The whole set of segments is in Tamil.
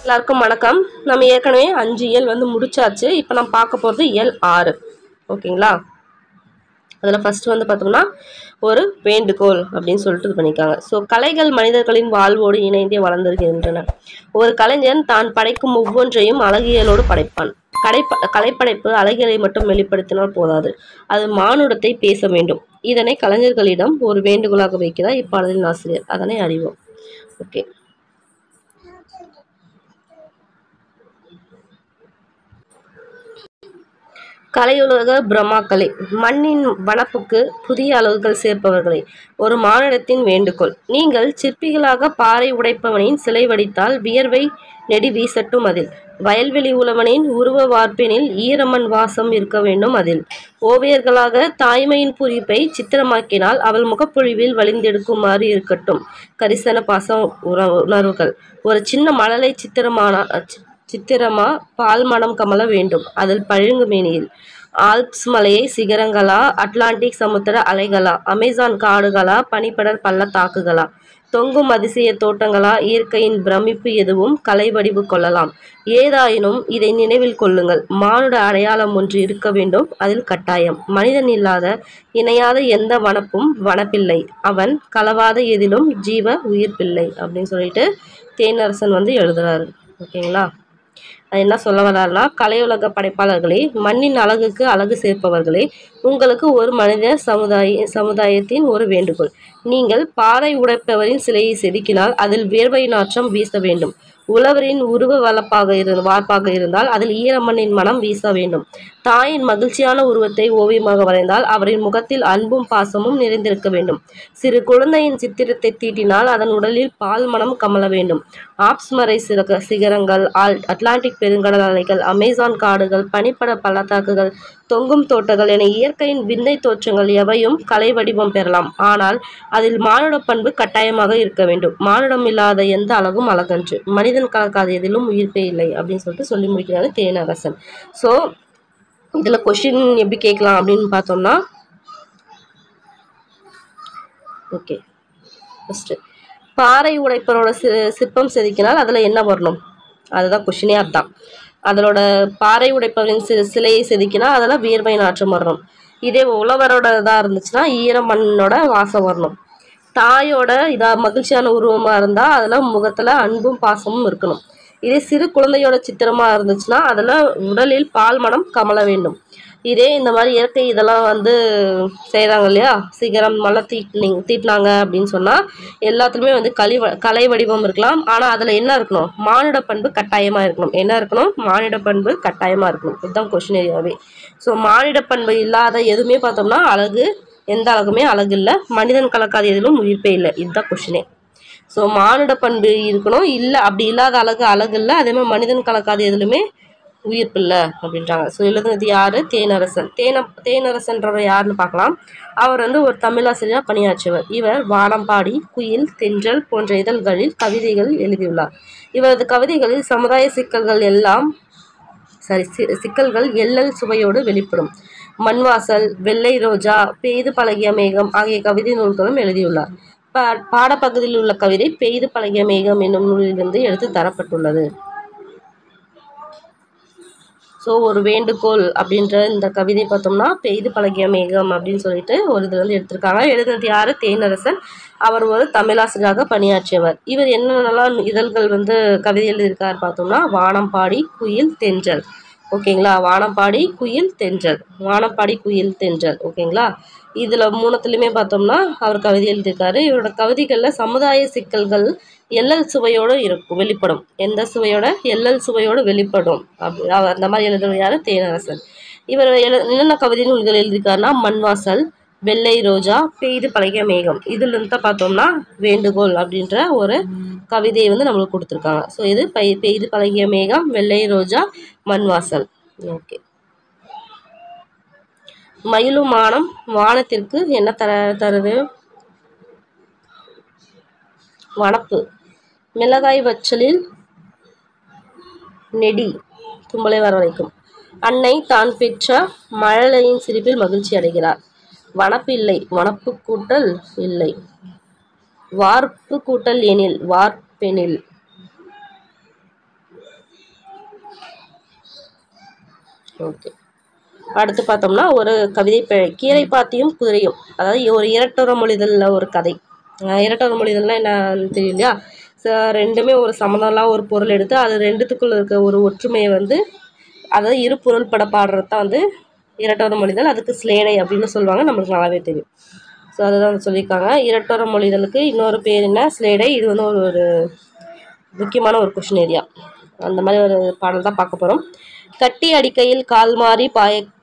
எல்லாருக்கும் வணக்கம். நம்ம ஏற்கனவே 5 இயல் வந்து முடிச்சாச்சு. இப்போ நம்ம பார்க்க போகிறது இயல் 6. ஓகேங்களா? அதில் ஃபர்ஸ்ட் வந்து பார்த்தோம்னா ஒரு வேண்டுகோள் அப்படின்னு சொல்லிட்டு இது பண்ணியிருக்காங்க. ஸோ கலைகள் மனிதர்களின் வாழ்வோடு இணைந்தே வளர்ந்திருக்கின்றன. ஒரு கலைஞன் தான் படைக்கும் ஒவ்வொன்றையும் அழகியலோடு படைப்பான். கலைப்படைப்பு அழகியலை மட்டும் வெளிப்படுத்தினால் போதாது, அது மானுடத்தை பேச வேண்டும். இதனை கலைஞர்களிடம் ஒரு வேண்டுகோளாக வைக்கிறார் இப்பாடலின் ஆசிரியர். அதனை அறிவோம். ஓகே. கலையுலக பிரம்மாக்களே, மண்ணின் வனப்புக்கு புதிய அலகுகள் சேர்ப்பவர்களே, ஒரு மானிடத்தின் வேண்டுகோள். நீங்கள் சிற்பிகளாக பாறை உடைப்பவனின் சிலை வடித்தால் வியர்வை நெடி வீசட்டும் அதில். வயல்வெளி உழவனின் உருவ வார்ப்பினில் ஈரமண் வாசம் இருக்க வேண்டும் அதில். ஓவியர்களாக தாய்மையின் பூரிப்பை சித்திரமாக்கினால் அவள் முகப்பொழிவில் வழிந்தெடுக்குமாறு இருக்கட்டும் கரிசன பாச உணர்வுகள். ஒரு சின்ன மழலை சித்திரமா பால் மனம் கமல வேண்டும் அதில் பழுங்கு மேனியில். ஆல்ப்ஸ் மலையை சிகரங்களா, அட்லாண்டிக் சமுத்திர அலைகளா, அமேசான் காடுகளா, பனிப்படர் பள்ளத்தாக்குகளா, தொங்கும் அதிசய தோட்டங்களா, இயற்கையின் பிரமிப்பு எதுவும் கலை வடிவு கொள்ளலாம். ஏதாயினும் இதை நினைவில் கொள்ளுங்கள், மானுட அடையாளம் ஒன்று இருக்க வேண்டும் அதில் கட்டாயம். மனிதன் இல்லாத இணையாத எந்த வனப்பும் வனப்பில்லை, அவன் கலவாத எதிலும் ஜீவ உயிர் பிள்ளை அப்படின்னு சொல்லிட்டு தேனரசன் வந்து எழுதுறாரு. ஓகேங்களா? அது என்ன சொல்ல வர்றாருன்னா, கலையுலக படைப்பாளர்களே, மண்ணின் அழகுக்கு அழகு சேர்ப்பவர்களே, உங்களுக்கு ஒரு மனித சமுதாயத்தின் ஒரு வேண்டுகோள். நீங்கள் பாறை உடைப்பவரின் சிலையை செதுக்கினால் அதில் வேர்வை நாற்றம் வீச வேண்டும். உழவரின் உருவ வார்ப்பாக இருந்தால் அதில் ஈரமண்ணின் மனம் வீச வேண்டும். தாயின் மகிழ்ச்சியான உருவத்தை ஓவியமாக வரைந்தால் அவரின் முகத்தில் அன்பும் பாசமும் நிறைந்திருக்க வேண்டும். சிறு குழந்தையின் சித்திரத்தை தீட்டினால் அதன் உடலில் பால் மனம் கமல வேண்டும். ஆப்ஸ் மலை சிகரங்கள், அட்லாண்டிக் பெருங்கடல் அலைகள், அமேசான் காடுகள், பனிப்பட பள்ளத்தாக்குகள், தொங்கும் தோட்டங்கள் என இயற்கையின் விந்தை தோற்றங்கள் எவையும் கலை வடிவம் பெறலாம். ஆனால் அதில் மானுட பண்பு கட்டாயமாக இருக்க வேண்டும். மானுடம் இல்லாத எந்த அழகும் அழகன்று, மனிதன் கலக்காத எதிலும் உயிர்ப்பே இல்லை அப்படின்னு சொல்லிட்டு சொல்லி முடிக்கிறாரு தேனரசன். ஸோ இதில் கொஸ்டின் எப்படி கேட்கலாம் அப்படின்னு பார்த்தோம்னா, ஓகே, ஃபர்ஸ்ட் பாறை உடைப்பரோட சிற்பம் செதுக்கினால் அதில் என்ன வரணும், அதுதான் கொஸ்டினே. அதுதான் அதோட பாறை உடைப்பவரின் சிலையை செதுக்கினா அதெல்லாம் வியர்வை நாற்றம் வரணும். இதே உழவரோட இதாக இருந்துச்சுன்னா ஈரமண்ணோட வாசம் வரணும். தாயோட மகிழ்ச்சியான உருவமாக இருந்தால் அதில் முகத்தில் அன்பும் பாசமும் இருக்கணும். இதே சிறு குழந்தையோட சித்திரமாக இருந்துச்சுன்னா அதில் உடலில் பால் மனம் கமல வேண்டும். இதே இந்த மாதிரி இயற்கை இதெல்லாம் வந்து செய்கிறாங்க இல்லையா, சிகரம் மலை தீட்டினாங்க அப்படின்னு சொன்னால் எல்லாத்துலேயுமே வந்து கலை வடிவம் இருக்கலாம். ஆனால் அதில் என்ன இருக்கணும், மானிட பண்பு கட்டாயமாக இருக்கணும். என்ன இருக்கணும், மானிட பண்பு கட்டாயமாக இருக்கணும். இதுதான் கொஸ்டின் ஏரியாவே. ஸோ மானிட பண்பு இல்லாத எதுவுமே பார்த்தோம்னா அழகு, எந்த அழகுமே அழகு இல்லை, மனிதன் கலக்காத எதிலும் உயிர்ப்பே இல்லை. இதுதான் கொஸ்டினே. ஸோ மானுட பண்பு இருக்கணும், இல்லை அப்படி இல்லாத அழகு இல்லை, அதே மாதிரி மனிதன் கலக்காத எதுலுமே உயிர்ப்பு இல்லை அப்படின்றாங்க. ஸோ எழுதுனது யாரு, தேனரசன். தேனரசன்றவர் யாருன்னு பார்க்கலாம். அவர் வந்து ஒரு தமிழாசிரியர் பணியாற்றியவர். இவர் வானம்பாடி, குயில், தென்றல் போன்ற இதழ்களில் கவிதைகள் எழுதியுள்ளார். இவரது கவிதைகளில் சமுதாய சிக்கல்கள் எள்ளல் சுவையோடு வெளிப்படும். மண்வாசல், வெள்ளை ரோஜா, பெய்து பழகிய மேகம் ஆகிய கவிதை நூல்களும் எழுதியுள்ளார். பாடப்பகுதியில் உள்ள கவிதை பெய்து பழகிய மேகம் என்னும் நூலிலிருந்து எடுத்து தரப்பட்டுள்ளது. ஸோ ஒரு வேண்டுகோள் அப்படின்ற இந்த கவிதை பார்த்தோம்னா பெய்து பழகிய மேகம் அப்படின்னு சொல்லிட்டு ஒரு இதுல இருந்து எடுத்திருக்காங்க. எழுதுனது யாரு, தேனரசன். அவர் ஒரு தமிழாசிரியராக பணியாற்றியவர். இவர் என்னென்னலாம் இதழ்கள் வந்து கவிதை எழுதியிருக்காரு பார்த்தோம்னா, வானம்பாடி, குயில், தென்றல். ஓகேங்களா? வானம்பாடி, குயில், தென்றல், வானம்பாடி, குயில், தென்றல். ஓகேங்களா? இதில் மூணுத்துலையுமே பார்த்தோம்னா அவர் கவிதை எழுதியிருக்காரு. இவரோட கவிதைகளில் சமுதாய சிக்கல்கள் எள்ளல் சுவையோடு வெளிப்படும். எந்த சுவையோட, எள்ளல் சுவையோடு வெளிப்படும். அந்த மாதிரி எழுதுறது யாரு, தேனரசன். இவர் என்னென்ன கவிதை நூல்கள் எழுதியிருக்காருன்னா, மண்வாசல், வெள்ளை ரோஜா, பெய்து பழகிய மேகம். இதுல இருந்து பார்த்தோம்னா வேண்டுகோள் அப்படின்ற ஒரு கவிதையை வந்து நம்மளுக்கு கொடுத்துருக்காங்க. ஸோ இது பெய்து பழகிய மேகம், வெள்ளை ரோஜா, மண்வாசல். ஓகே. மயிலும் மானம் வானத்திற்கு என்ன தருது, வனப்பு. மிளகாய் வச்சலில் நெடி தும்பலை வரவழைக்கும். அன்னை தான் பெற்ற மழலையின் சிரிப்பில் மகிழ்ச்சி அடைகிறார். வனப்பு இல்லை, வனப்பு கூட்டல் இல்லை. வார்ப்பு கூட்டல் எனில் வார்ப்பெனில். ஓகே. அடுத்து பார்த்தோம்னா ஒரு கவிதை பிழை. கீரைப்பாத்தியும் குதிரையும், அதாவது ஒரு இரட்டுற மொழிதல்ல ஒரு கதை. இரட்டுற மொழிதல்னா என்னன்னு தெரியும் இல்லையா? ரெண்டுமே ஒரு சமதம்லாம் ஒரு பொருள் எடுத்து அது ரெண்டுத்துக்குள்ள இருக்க ஒரு ஒற்றுமையை வந்து, அதாவது இரு பொருள் பட பாடுறது தான் வந்து இரட்டோர மொழிதல். அதுக்கு ஸ்லேடை அப்படின்னு சொல்லுவாங்க, நம்மளுக்கு நல்லாவே தெரியும். ஸோ அதுதான் சொல்லியிருக்காங்க. இரட்டோர மொழிதலுக்கு இன்னொரு பேர் என்ன? ஸ்லேடை. இது வந்து ஒரு முக்கியமான ஒரு கொஷின் ஏரியா. அந்த மாதிரி ஒரு பாடல் தான் பார்க்க போகிறோம். கட்டி அடிக்கையில் கால் மாறி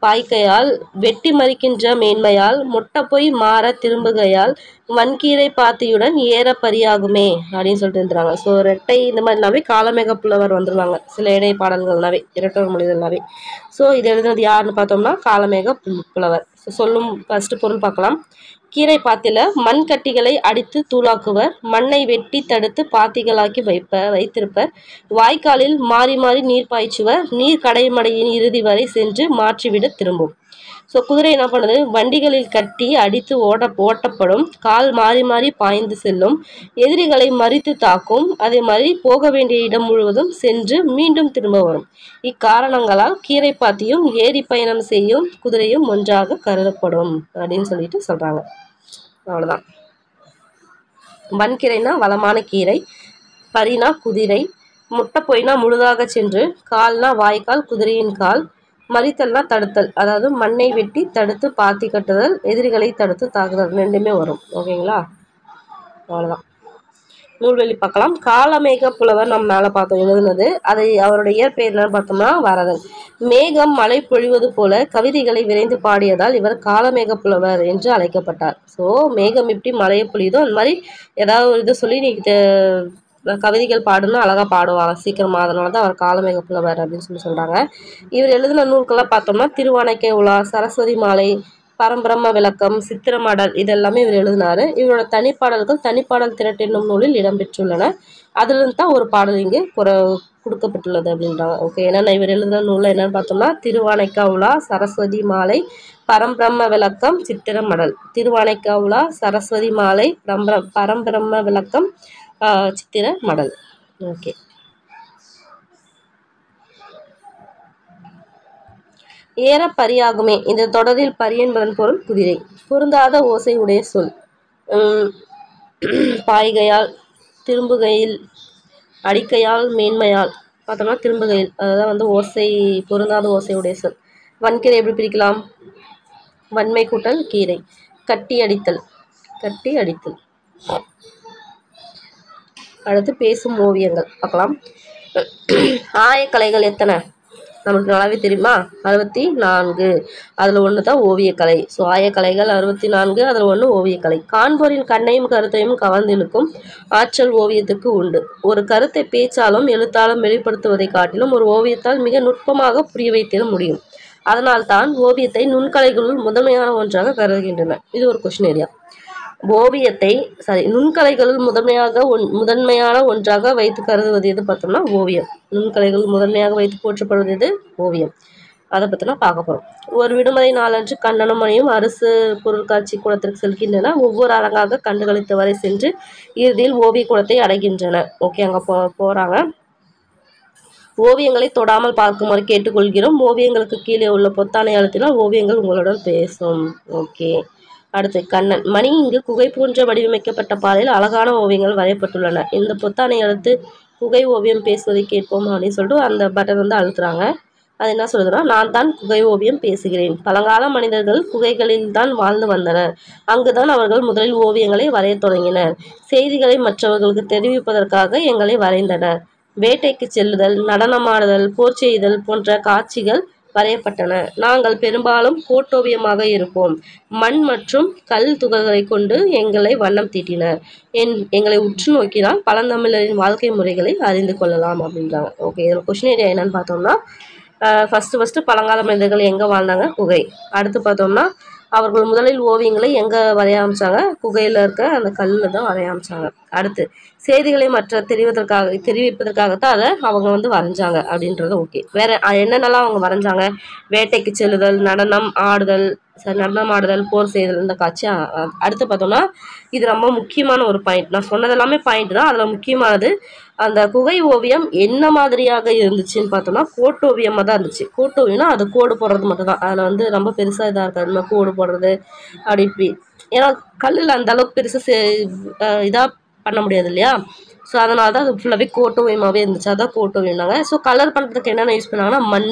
பாய்க்கையால் வெட்டி மறிக்கின்ற மேன்மையால் மொட்டை போய் மாற திரும்புகையால் வன்கீரை பாத்தியுடன் ஏற பரியாகுமே அப்படின்னு சொல்லிட்டு இருந்துறாங்க. ஸோ ரெட்டை இந்த மாதிரினாவே காலமேக புலவர் வந்துருவாங்க சில இடை பாடல்கள்னாவே, இரட்டை மொழிகள்னாவே. ஸோ இது எழுதுனது யாருன்னு பார்த்தோம்னா காலமேக புலவர். சொல்லும் ஃபர்ஸ்ட் பொருள் பார்க்கலாம். கீரை பாத்தில மண் கட்டிகளை அடித்து தூளாக்குவர், மண்ணை வெட்டி தடுத்து பாத்திகளாக்கி வைத்திருப்பர், வாய்க்காலில் மாறி மாறி நீர் பாய்ச்சுவர், நீர் கடைமடையின் இறுதி வரை சென்று மாற்றிவிட திரும்பும். ஸோ குதிரை என்ன பண்ணுது? வண்டிகளில் கட்டி அடித்து ஓட்டப்படும், கால் மாறி மாறி பாய்ந்து செல்லும், எதிரிகளை மறித்து தாக்கும், அதே மாதிரி போக வேண்டிய இடம் முழுவதும் சென்று மீண்டும் திரும்ப வரும். இக்காரணங்களால் கீரைப்பாத்தியும் ஏரி பயணம் செய்யும் குதிரையும் ஒன்றாக கருதப்படும் அப்படின்னு சொல்லிட்டு சொல்றாங்க. அவ்வளவுதான். வன்கீரைனா வளமான கீரை, பரினா குதிரை, முட்டை போய்னா முழுதாக சென்று, கால்னா வாய்க்கால் குதிரையின் கால், மறித்தல்னா தடுத்தல், அதாவது மண்ணை வெட்டி தடுத்து பாத்தி கட்டுதல், எதிரிகளை தடுத்து தாக்குதல், ரெண்டுமே வரும். ஓகேங்களா? அவ்வளோதான். நூல்வெளி பார்க்கலாம். காலமேக புலவர் நம்ம மேலே பார்த்தோம் எழுதுனது. அதை அவருடைய இயற்பெயர் என்னன்னு பார்த்தோம்னா வரதன். மேகம் மழை பொழிவது போல கவிதைகளை விரைந்து பாடியதால் இவர் காலமேக புலவர் என்று அழைக்கப்பட்டார். ஸோ மேகம் எப்படி மழையை பொழியுதோ அந்த மாதிரி ஏதாவது ஒரு இதை சொல்லி நீ கவிதைகள் பாடணும், அழகாக பாடுவாங்க சீக்கிரமா. அதனால தான் அவர் காலமேக புலவர் அப்படின்னு சொல்கிறாங்க. இவர் எழுதின நூல்கள்லாம் பார்த்தோம்னா திருவானைக்கை உலா, சரஸ்வதி மாலை, பரம்பிரம்ம விளக்கம், சித்திரமடல், இதெல்லாமே இவர் எழுதினாரு. இவரோட தனிப்பாடல்கள் தனிப்பாடல் திரட்டு என்னும் நூலில் இடம்பெற்றுள்ளன. அதிலிருந்து தான் ஒரு பாடல் இங்கு கொடுக்கப்பட்டுள்ளது அப்படின்றாங்க. ஓகே, என்னென்ன இவர் எழுதின நூலில் என்னென்னு பார்த்தோம்னா திருவானைக்கா உலா, சரஸ்வதி மாலை, பரம்பிரம்ம விளக்கம், சித்திரமடல். திருவானைக்கா உலா, சரஸ்வதி மாலை, பரம்பிரம்ம விளக்கம், சித்திரமடல். ஓகே. ஏற பரியாகுமே. இந்த தொடரில் பரி என்பதன் பொருள் குதிரை. பொருந்தாத ஓசை உடைய சொல். பாய்கையால், திரும்புகையில், அடிக்கையால், மேன்மையால் பார்த்தோம்னா திரும்புகையில், அதுதான் வந்து ஓசை, பொருந்தாத ஓசை உடைய சொல். வன்கீரை எப்படி பிரிக்கலாம்? வன்மை கூட்டல் கீரை. கட்டி அடித்தல், கட்டி அடித்தல். அடுத்து பேசும் ஓவியங்கள் பார்க்கலாம். ஆயக்கலைகள் எத்தனை நமக்கு நல்லாவே தெரியுமா? 64. அதில் ஒன்று தான் ஓவியக்கலை. ஸோ ஆயக்கலைகள் 64, அதில் ஒன்று ஓவியக்கலை. காண்போரின் கண்ணையும் கருத்தையும் கவர்ந்திழுக்கும் ஆற்றல் ஓவியத்துக்கு உண்டு. ஒரு கருத்தை பேச்சாலும் எழுத்தாலும் வெளிப்படுத்துவதை காட்டிலும் ஒரு ஓவியத்தால் மிக நுட்பமாக புரிய வைத்திட முடியும். அதனால் தான் ஓவியத்தை நுண்கலைகளுள் முதன்மையான ஒன்றாக கருதுகின்றன. இது ஒரு கொஸ்டின் ஏரியா. நுண்கலைகளுள் முதன்மையான ஒன்றாக வைத்து கருதுவது எது பார்த்தோம்னா ஓவியம். நுண்கலைகள் முதன்மையாக வைத்து போற்றப்படுவது எது? ஓவியம். அதை பற்றினா பார்க்க போகிறோம். ஒரு விடுமுறை நாளன்று கண்ணனும் மணியும் அரசு பொருட்காட்சி கூடத்திற்கு செல்கின்றன. ஒவ்வொரு அரங்காக கண்டுகளித்தவரை சென்று இறுதியில் ஓவிய கூடத்தை அடைகின்றன. ஓகே, அங்கே போகிறாங்க. ஓவியங்களை தொடாமல் பார்க்குமாறு கேட்டுக்கொள்கிறோம். ஓவியங்களுக்கு கீழே உள்ள பொத்தானை அழுத்தினால் ஓவியங்கள் உங்களுடன் பேசும். ஓகே. அடுத்து கண்ணன். மணி இங்கு குகை போன்ற வடிவமைக்கப்பட்ட பாதையில் அழகான ஓவியங்கள் வரையப்பட்டுள்ளன. இந்த பொத்தானை அழுத்து குகை ஓவியம் பேசுவதை கேட்போம் அப்படின்னு சொல்லிட்டு அந்த பட்டன் வந்து அழுத்துறாங்க. அது என்ன சொல்லுதுன்னா, நான் தான் குகை ஓவியம் பேசுகிறேன். பழங்கால மனிதர்கள் குகைகளில் தான் வாழ்ந்து வந்தனர். அங்குதான் அவர்கள் முதலில் ஓவியங்களை வரைய தொடங்கினர். செய்திகளை மற்றவர்களுக்கு தெரிவிப்பதற்காக எங்களை வரைந்தனர். வேட்டைக்கு செல்லுதல், நடனமாடுதல், போர் செய்தல் போன்ற காட்சிகள் வரையப்பட்டன. நாங்கள் பெரும்பாலும் கோட்டோவியமாக இருப்போம். மண் மற்றும் கல் துகள்களை கொண்டு எங்களை வண்ணம் தீட்டினர். எங்களை உற்று நோக்கினால் பழந்தமிழரின் வாழ்க்கை முறைகளை அறிந்து கொள்ளலாம் அப்படின்றாங்க. ஓகே, இதில் கொஸ்டின் ஏரியா என்னன்னு பார்த்தோம்னா, ஃபஸ்ட்டு பழங்கால மனிதர்கள் எங்கே வாழ்ந்தாங்க? குகை. அடுத்து பார்த்தோம்னா அவர்கள் முதலில் ஓவியங்களை எங்கே வரைய ஆரம்பித்தாங்க? குகையில் இருக்க அந்த கல்லில் தான் வரைய ஆரம்பித்தாங்க. அடுத்து செய்திகளை மற்ற தெரிவிப்பதற்காகத்தான் அதை அவங்க வந்து வரைஞ்சாங்க அப்படின்றது. ஓகே, வேறு என்னென்னலாம் அவங்க வரைஞ்சாங்க? வேட்டைக்கு செல்லுதல், நடனம் ஆடுதல், நடனமாடுதல், போர் செய்தல் இந்த காட்சி. அடுத்து பார்த்தோம்னா இது ரொம்ப முக்கியமான ஒரு பாயிண்ட். நான் சொன்னது எல்லாமே பாயிண்ட் தான், அதில் முக்கியமானது அந்த குகை ஓவியம் என்ன மாதிரியாக இருந்துச்சுன்னு பார்த்தோம்னா கோட்டோவியமாக தான் இருந்துச்சு. கோட்டோவியம்னா அது கோடு போடுறது மட்டும் தான், அதில் வந்து ரொம்ப பெருசாக இதாக இருக்காது. இந்த கோடு போடுறது அப்படி இப்படி, ஏன்னா கல்லில் அந்த அளவுக்கு பெருசாக இதாக பண்ண முடியாது இல்லையா. ஸோ அதனால தான் அது ஃபுல்லாகவே கோட்டோவியமாகவே இருந்துச்சு. அதான் கோட்டோவியம்னாங்க. ஸோ கலர் பண்ணுறதுக்கு என்னென்ன யூஸ் பண்ணாங்கன்னா மண்,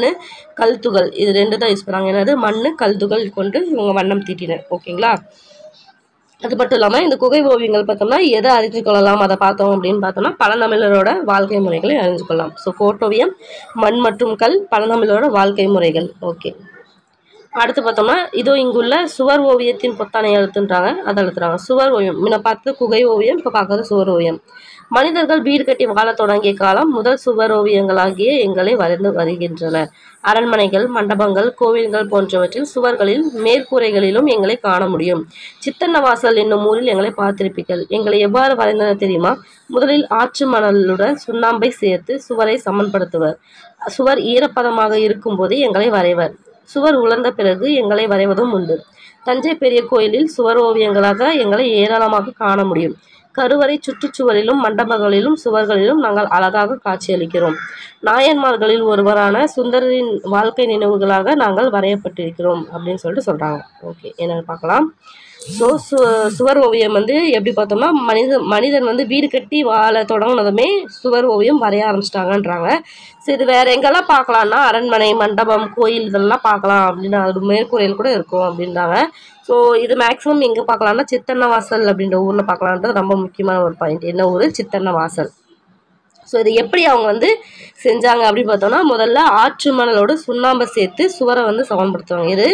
கல்துகள், இது 2 தான் யூஸ் பண்ணாங்க. என்னது மண், கல்துகள் கொண்டு இவங்க வண்ணம் தீட்டினர். ஓகேங்களா. அது மட்டும் இல்லாமல் இந்த குகை ஓவியங்கள் பார்த்தோம்னா எதை அறிஞ்சு கொள்ளலாம் அதை பார்த்தோம் அப்படின்னு பார்த்தோம்னா பழந்தமிழரோட வாழ்க்கை முறைகளை அறிஞ்சு கொள்ளலாம். ஸோ கோட்டோவியம், மண் மற்றும் கல், பழந்தமிழரோட வாழ்க்கை முறைகள். ஓகே. அடுத்து பார்த்தோம்னா இதோ இங்குள்ள சுவர் ஓவியத்தின் பொத்தானை அழுத்துன்றாங்க, அதை அழுத்துறாங்க. சுவர் ஓவியம் முன்ன பார்த்து குகை ஓவியம், இப்போ பார்க்கறது சுவர் ஓவியம். மனிதர்கள் வீடு கட்டி வாழ தொடங்கிய காலம் முதல் சுவர் ஓவியங்களாகிய எங்களை வரைந்து வருகின்றனர். அரண்மனைகள், மண்டபங்கள், கோவில்கள் போன்றவற்றில் சுவர்களில் மேற்கூரைகளிலும் எங்களை காண முடியும். சித்தன்னவாசல் என்னும் ஊரில் எங்களை பார்த்திருப்பீர்கள். எங்களை எவ்வாறு வரைந்தனர் தெரியுமா? முதலில் ஆற்று மணலுடன் சுண்ணாம்பை சேர்த்து சுவரை சமன்படுத்துவர். சுவர் ஈரப்பதமாக இருக்கும் போதே எங்களை வரைவர். சுவர் உலர்ந்த பிறகு எங்களை வரைவதும் உண்டு. தஞ்சை பெரிய கோயிலில் சுவர் ஓவியங்களாக எங்களை ஏராளமாக காண முடியும். கருவறை சுற்றுச்சுவரிலும் மண்டபங்களிலும் சுவர்களிலும் நாங்கள் அழகாக காட்சியளிக்கிறோம். நாயன்மார்களில் ஒருவரான சுந்தரின் வாழ்க்கை நினைவுகளாக நாங்கள் வரையப்பட்டிருக்கிறோம் அப்படின்னு சொல்லிட்டு சொல்கிறாங்க. ஓகே, என்னென்னு பார்க்கலாம். ஸோ சுவர் ஓவியம் வந்து எப்படி பார்த்தோம்னா மனிதன் வந்து வீடு கட்டி வாழ தொடங்கினதுமே சுவர் ஓவியம் வரைய ஆரம்பிச்சிட்டாங்கன்றாங்க. ஸோ இது வேறு எங்கெல்லாம் பார்க்கலான்னா அரண்மனை, மண்டபம், கோயில் இதெல்லாம் பார்க்கலாம் அப்படின்னு, அது மேற்கூரையில் கூட இருக்கும் அப்படின்றாங்க. ஸோ இது மேக்ஸிமம் எங்கே பார்க்கலான்னா சித்தன்னவாசல் அப்படின்ற ஊரில் பார்க்கலான்றது ரொம்ப முக்கியமான ஒரு பாயிண்ட். என்ன ஊர்? சித்தன்னவாசல். ஸோ இது எப்படி அவங்க வந்து செஞ்சாங்க அப்படின்னு பார்த்தோம்னா முதல்ல ஆற்று மணலோட சுண்ணாம்பை சேர்த்து சுவரை வந்து சமன்படுத்துவாங்க. இது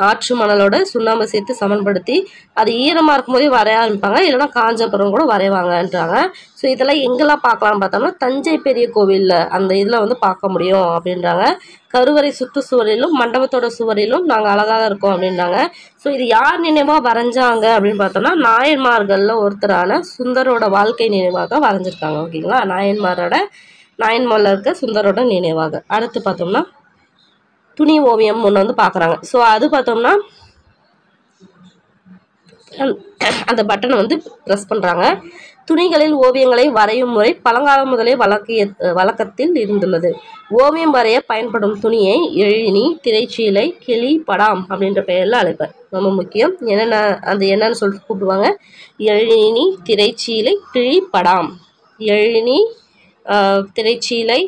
ஆற்று மணலோட சுண்ணாம்பை சேர்த்து சமன்படுத்தி அது ஈரமாக இருக்கும் போதே வரைய ஆரம்பிப்பாங்க, இல்லைன்னா காஞ்சப்புறம் கூட வரைவாங்கன்றாங்க. ஸோ இதெல்லாம் எங்கெல்லாம் பார்க்கலாம்னு பார்த்தோம்னா தஞ்சை பெரிய கோவிலில் அந்த இதில் வந்து பார்க்க முடியும் அப்படின்றாங்க. கருவறை சுற்றுச்சுவரிலும் மண்டபத்தோட சுவரிலும் நாங்கள் அழகாக இருக்கோம் அப்படின்றாங்க. ஸோ இது யார் நினைவாக வரைஞ்சாங்க அப்படின்னு பார்த்தோம்னா நாயன்மார்களில் ஒருத்தரான சுந்தரோட வாழ்க்கை நினைவாக வரைஞ்சிருக்காங்க. ஓகேங்களா. நாயன்மாரில் இருக்க சுந்தரோட நினைவாக. அடுத்து பார்த்தோம்னா துணி ஓவியம் ஒன்று வந்து பார்க்குறாங்க. ஸோ அது பார்த்தோம்னா அந்த பட்டனை வந்து ப்ரெஸ் பண்ணுறாங்க. துணிகளில் ஓவியங்களை வரையும் முறை பழங்காலம் முதலே வழக்கத்தில் இருந்துள்ளது. ஓவியம் வரைய பயன்படும் துணியை எழினி, திரைச்சீலை, கிளி, படாம் அப்படின்ற பெயரில் அழைப்பர். ரொம்ப முக்கியம். என்னென்னு சொல்லிட்டு கூப்பிடுவாங்க. எழினி, திரைச்சீலை, கிளி, படாம். எழினி, திரைச்சீலை,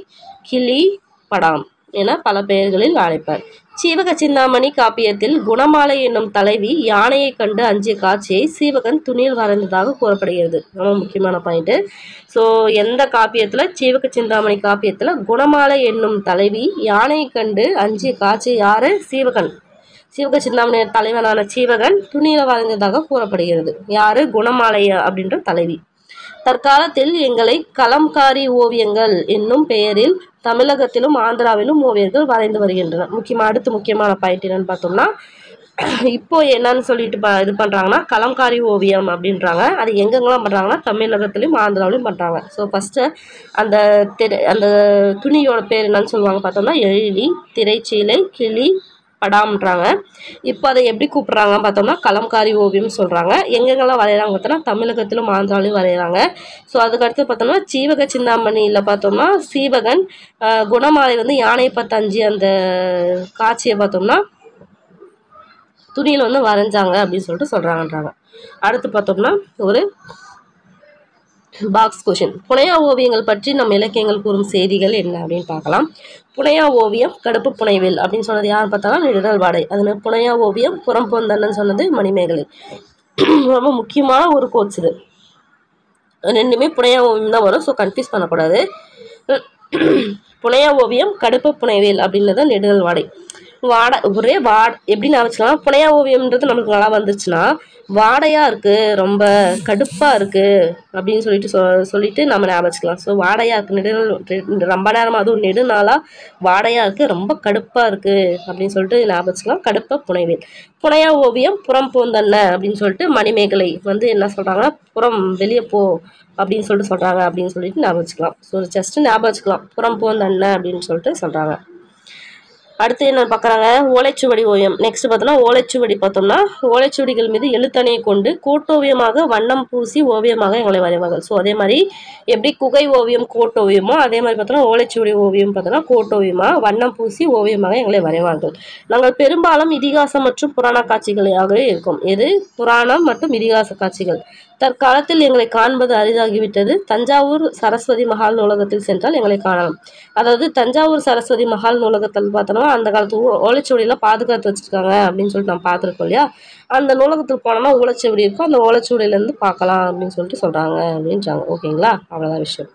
கிளி, படாம் என பல பெயர்களில் அழைப்பர். சீவக சிந்தாமணி காப்பியத்தில் குணமாலை என்னும் தலைவி யானையை கண்டு அஞ்சிய காட்சியை சீவகன் துணியில் வரைந்ததாக கூறப்படுகிறது. ரொம்ப முக்கியமான பாயிண்ட். ஸோ எந்த காப்பியத்தில்? சீவக சிந்தாமணி காப்பியத்தில் குணமாலை என்னும் தலைவி யானையை கண்டு அஞ்சிய காட்சி யாரு? சீவகன். சீவக சிந்தாமணி தலைவனான சீவகன் துணியில் வரைந்ததாக கூறப்படுகிறது. யாரு? குணமாலை அப்படின்ற தலைவி. தற்காலத்தில் எங்களை கலம்காரி ஓவியங்கள் என்னும் பெயரில் தமிழகத்திலும் ஆந்திராவிலும் ஓவியர்கள் வரைந்து வருகின்றனர். அடுத்து முக்கியமான பாயிண்ட் என்னன்னு பார்த்தோம்னா இப்போ என்னன்னு சொல்லிட்டு இது பண்ணுறாங்கன்னா கலம்காரி ஓவியம் அப்படின்றாங்க. அது எங்கெங்கெல்லாம் பண்ணுறாங்கன்னா தமிழகத்திலையும் ஆந்திராவிலையும் பண்ணுறாங்க. ஸோ ஃபஸ்ட்டு அந்த துணியோட பேர் என்னன்னு சொல்லுவாங்க பார்த்தோம்னா எழிலி, திரைச்சீலை, கிளி, படாம்ன்றாங்க. இப்போ அதை எப்படி கூப்பிட்றாங்க பார்த்தோம்னா கலம்காரி ஓவியம் சொல்கிறாங்க. எங்கெங்கெல்லாம் வரைகிறாங்க பார்த்தோம்னா தமிழகத்திலும் ஆந்திராவிலையும் வரைகிறாங்க. ஸோ அதுக்கடுத்து பார்த்தோம்னா சீவக சிந்தாமணியில் பார்த்தோம்னா சீவகன் குணமாலை வந்து யானையை பார்த்து அஞ்சு அந்த காட்சியை பார்த்தோம்னா துணியில் வந்து வரைஞ்சாங்க அப்படின்னு சொல்லிட்டு சொல்கிறாங்கன்றாங்க. அடுத்து பார்த்தோம்னா ஒரு பாக்ஸ் கொஷின். புனையா ஓவியங்கள் பற்றி நம்ம இலக்கியங்கள் கூறும் செய்திகள் என்ன அப்படின்னு பார்க்கலாம். புனையா ஓவியம் கடுப்பு புனைவில் அப்படின்னு சொன்னது யார் பார்த்தாலும் நெடுநாள் வாடை. அது புனையா ஓவியம் புறம்பொந்தன்னு சொன்னது மணிமேகலை. ரொம்ப முக்கியமான ஒரு கோட்ஸ் இது. ரெண்டுமே புனையா ஓவியம் தான் வரும். ஸோ கன்ஃபியூஸ் பண்ணக்கூடாது. புனையா ஓவியம் கடுப்பு புனைவேல் அப்படின்னது நெடுநாள் வாடை. ஒரே எப்படி ஞாபகம்? புனையா ஓவியம்ன்றது நம்மளுக்கு நல்லா வந்துருச்சுன்னா வாடையாக இருக்குது, ரொம்ப கடுப்பாக இருக்குது அப்படின்னு சொல்லிட்டு நம்ம ஞாபகம். ஸோ வாடையாக இருக்குது, ரொம்ப நேரமாக அதுவும் நெடுநாளாக வாடையாக இருக்குது, ரொம்ப கடுப்பாக இருக்குது அப்படின்னு சொல்லிட்டு ஞாபகம். கடுப்பாக புனைவேல். புனையா ஓவியம் புறம் போந்தன்ன அப்படின்னு சொல்லிட்டு மணிமேகலை வந்து என்ன சொல்கிறாங்கன்னா புறம் வெளியே போ அப்படின்னு சொல்லிட்டு சொல்கிறாங்க அப்படின்னு சொல்லிட்டு ஞாபகம். ஸோ ஜஸ்ட்டு ஞாபகம் புறம் போந்தன்ன அப்படின்னு சொல்லிட்டு சொல்கிறாங்க. அடுத்து என்ன பார்க்குறாங்க, ஓலைச்சுவடி ஓவியம். நெக்ஸ்ட் பார்த்தோம்னா ஓலைச்சுவடி பார்த்தோம்னா ஓலைச்சுவடிகள் மீது எழுத்தணையை கொண்டு கோட்டோவியமாக வண்ணம் பூசி ஓவியமாக எங்களை வரைவார்கள். ஸோ அதே மாதிரி எப்படி குகை ஓவியம் கோட்டோவியமோ அதே மாதிரி பார்த்தோம்னா ஓலைச்சுவடி ஓவியம் பார்த்தோம்னா கோட்டோவியமாக வண்ணம் பூசி ஓவியமாக எங்களை வரைவார்கள். நாங்கள் பெரும்பாலும் இதிகாசம் மற்றும் புராண காட்சிகளாகவே இருக்கும். எது புராணம் மற்றும் இதிகாச காட்சிகள். தற்காலத்தில் எங்களை காண்பது அரிதாகிவிட்டது. தஞ்சாவூர் சரஸ்வதி மஹால் நூலகத்தில் சென்றால் எங்களை காணலாம். அதாவது தஞ்சாவூர் சரஸ்வதி மஹால் நூலகத்தில் பார்த்தோம்னா அந்த காலத்து ஓலைச்சுவடியெல்லாம் பாதுகாத்து வச்சிருக்காங்க அப்படின்னு சொல்லிட்டு நம்ம பார்த்துருக்கோம் இல்லையா. அந்த நூலகத்தில் போனோம்னா ஓலைச்சுவடி இருக்கும், அந்த ஓலைச்சுவடியிலேருந்து பார்க்கலாம் அப்படின்னு சொல்லிட்டு சொல்கிறாங்க அப்படின்றாங்க. ஓகேங்களா, அவ்வளோதான் விஷயம்.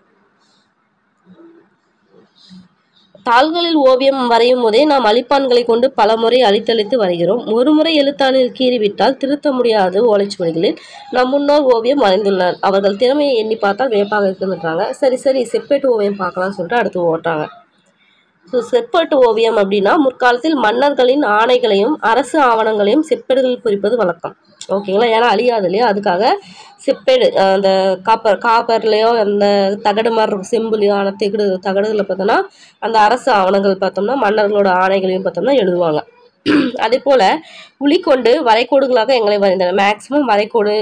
தாள்களில் ஓவியம் வரையும் போதே நாம் அழிப்பான்களை கொண்டு பல முறை அழித்தழித்து வரைகிறோம். ஒரு முறை எழுத்தாணில் கீறிவிட்டால் திருத்த முடியாது. ஓலைச்சுவடிகளில் நம் முன்னோர் ஓவியம் வரைந்துள்ளனர். அவர்கள் திறமையை எண்ணி பார்த்தால் வியப்பாக இருக்குன்றாங்க. சரி செப்பேட்டு ஓவியம் பார்க்கலாம்னு சொல்லிட்டு அடுத்து ஓட்டுறாங்க. ஸோ செப்பேட்டு ஓவியம் அப்படின்னா முற்காலத்தில் மன்னர்களின் ஆணைகளையும் அரசு ஆவணங்களையும் செப்பேடுகளில் குறிப்பது வழக்கம். ஓகேங்களா, ஏன்னா அழியாது இல்லையா, அதுக்காக செப்பேடு அந்த காப்பர்லையோ அந்த தகடு மாதிரி இருக்கும், செம்புலையோ ஆன தகடுகளில் பார்த்தோம்னா அந்த அரசு ஆவணங்கள் பார்த்தோம்னா மன்னர்களோட ஆணைகளையும் பார்த்தோம்னா எழுதுவாங்க. அதே போல் உளி கொண்டு வரைகோடுகளாக எங்களை வரைந்தனர். மேக்ஸிமம் வரைகோடு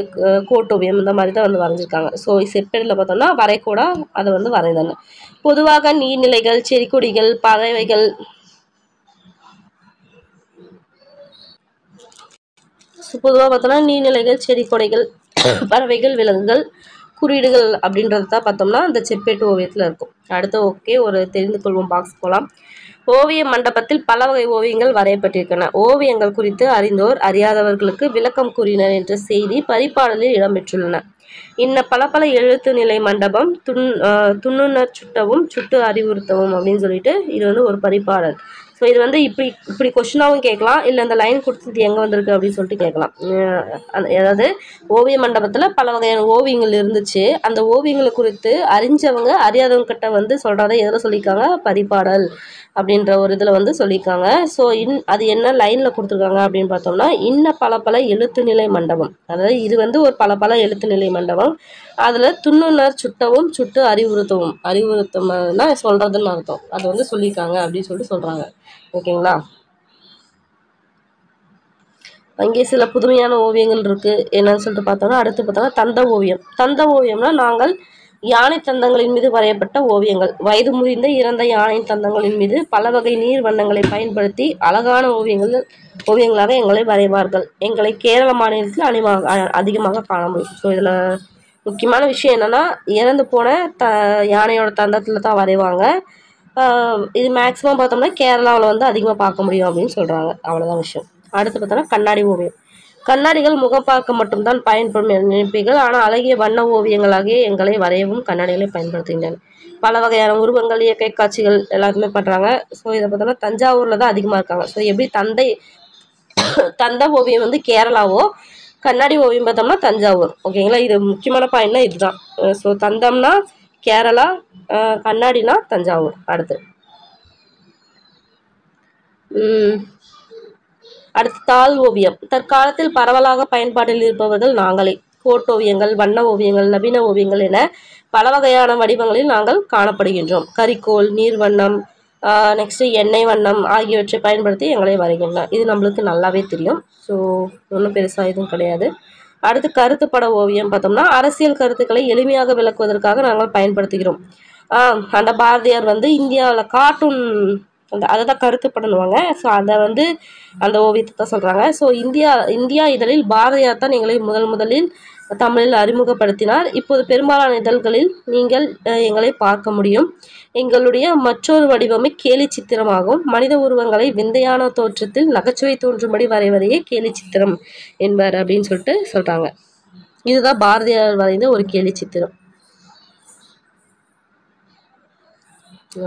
கோட்டோவியம் இந்த மாதிரி தான் வந்து வரைஞ்சிருக்காங்க. ஸோ செப்பேடில் பார்த்தோம்னா வரைகோடாக அதை வந்து வரைந்தனர். பொதுவாக நீர்நிலைகள், செடி கொடிகள், பறவைகள், பொதுவாக பார்த்தோம்னா நீர்நிலைகள், செடி கொடைகள், பறவைகள், விலங்குகள், குறியீடுகள் அப்படின்றது தான் பார்த்தோம்னா இந்த செப்பேட்டு ஓவியத்தில் இருக்கும். அடுத்து ஓகே, ஒரு தெரிந்து கொள்வோம் பாக்ஸ் போகலாம். ஓவிய மண்டபத்தில் பல வகை ஓவியங்கள் வரையப்பட்டிருக்கின்றன. ஓவியங்கள் குறித்து அறிந்தோர் அறியாதவர்களுக்கு விளக்கம் கூறினர் என்ற செய்தி பரிபாடலில் இடம்பெற்றுள்ளன. இன்ன பல எழுத்து நிலை மண்டபம் துண்ணுணர் சுட்டவும் சுட்டு அறிவுறுத்தவும் அப்படின்னு சொல்லிட்டு இது வந்து ஒரு பரிபாடல். ஸோ இது வந்து இப்படி கொஸ்டினாகவும் கேட்கலாம், இல்லை அந்த லைன் கொடுத்தது எங்கே வந்திருக்கு அப்படின்னு சொல்லிட்டு கேட்கலாம். அதாவது ஓவிய மண்டபத்தில் பல வகையான ஓவியங்கள் இருந்துச்சு. அந்த ஓவியங்களை குறித்து அறிஞ்சவங்க அறியாதவங்க கிட்ட வந்து சொல்கிறத எதில் சொல்லியிருக்காங்க, பரிபாடல் அப்படின்ற ஒரு இதில் வந்து சொல்லியிருக்காங்க. ஸோ அது என்ன லைனில் கொடுத்துருக்காங்க அப்படின்னு பார்த்தோம்னா இன்ன பல எழுத்து நிலை மண்டபம். அதாவது இது வந்து ஒரு பல எழுத்து நிலை மண்டபம். அதில் துண்ணுணர் சுட்டவும் சுட்டு அறிவுறுத்தம்னா சொல்கிறதுன்னு அர்த்தம். அது வந்து சொல்லியிருக்காங்க அப்படின்னு சொல்லிட்டு சொல்கிறாங்க. ஓகேங்களா, அங்கே சில புதுமையான ஓவியங்கள் இருக்குது. என்னன்னு சொல்லிட்டு பார்த்தோம்னா அடுத்து பார்த்தோம்னா தந்த ஓவியம். தந்த ஓவியம்னா நாங்கள் யானை தந்தங்களின் மீது வரையப்பட்ட ஓவியங்கள். வயது முதிர்ந்த இறந்த யானை தந்தங்களின் மீது பல வகை நீர் வண்ணங்களை பயன்படுத்தி அழகான ஓவியங்களாக எங்களை வரைவார்கள். எங்களை கேரள மாநிலத்தில் அதிகமாக காண முடியும். ஸோ இதில் முக்கியமான விஷயம் என்னென்னா இறந்து போன யானையோட தந்தத்தில் தான் வரைவாங்க. இது மேக்ஸிமம் பார்த்தோம்னா கேரளாவில் வந்து அதிகமாக பார்க்க முடியும் அப்படின்னு சொல்கிறாங்க. அவ்வளோதான் விஷயம். அடுத்து பார்த்தோம்னா கண்ணாடி ஓவியம். கண்ணாடிகள் முகம் பார்க்க மட்டும்தான் பயன்படும் நினைப்பீர்கள், ஆனால் அழகிய வண்ண ஓவியங்களாகிய எங்களை வரையவும் கண்ணாடிகளை பயன்படுத்துகின்றன. பல வகையான உருவங்கள், இயற்கை காட்சிகள் எல்லாருமே பண்ணுறாங்க. ஸோ இதை பார்த்தோம்னா தஞ்சாவூரில் தான் அதிகமாக இருக்காங்க. ஸோ எப்படி தந்த ஓவியம் வந்து கேரளாவோ, கண்ணாடி ஓவியம் பார்த்தோம்னா தஞ்சாவூர். ஓகேங்களா, இது முக்கியமான பாயிண்ட்னா இதுதான். ஸோ தந்தம்னா கேரளா, கண்ணாடினா தஞ்சாவூர். அடுத்து தாள் ஓவியம். தற்காலத்தில் பரவலாக பயன்பாட்டில் இருப்பவர்கள் நாங்களே. கோட்டோவியங்கள், வண்ண ஓவியங்கள், நவீன ஓவியங்கள் என பல வகையான வடிவங்களில் நாங்கள் காணப்படுகின்றோம். கரிக்கோல், நீர் வண்ணம், நெக்ஸ்ட்டு எண்ணெய் வண்ணம் ஆகியவற்றை பயன்படுத்தி எங்களை வரைகின்றனர். இது நம்மளுக்கு நல்லாவே தெரியும். ஸோ ஒன்றும் பெருசாக எதுவும் கிடையாது. அடுத்து கருத்துப்பட ஓவியம் பார்த்தோம்னா அரசியல் கருத்துக்களை எளிமையாக விளக்குவதற்காக நாங்கள் பயன்படுத்துகிறோம். அந்த பாரதியார் வந்து இந்தியாவில் கார்ட்டூன் அதை தான் கருத்து பண்ணுவாங்க. ஸோ அதை வந்து அந்த ஓவியத்தை தான் சொல்கிறாங்க. ஸோ இந்தியா இதழில் பாரதியார் தான் எங்களை முதலில் தமிழில் அறிமுகப்படுத்தினார். இப்போது பெரும்பாலான இதழ்களில் நீங்கள் எங்களை பார்க்க முடியும். எங்களுடைய மற்றொரு வடிவமே கேலி சித்திரமாகும். மனித உருவங்களை விந்தையான தோற்றத்தில் நகைச்சுவை தோன்றும்படி வரைவதையே கேலி சித்திரம் என்பார் அப்படின்னு சொல்லிட்டு சொல்கிறாங்க. இதுதான் பாரதியார் வரைந்த ஒரு கேலி சித்திரம்.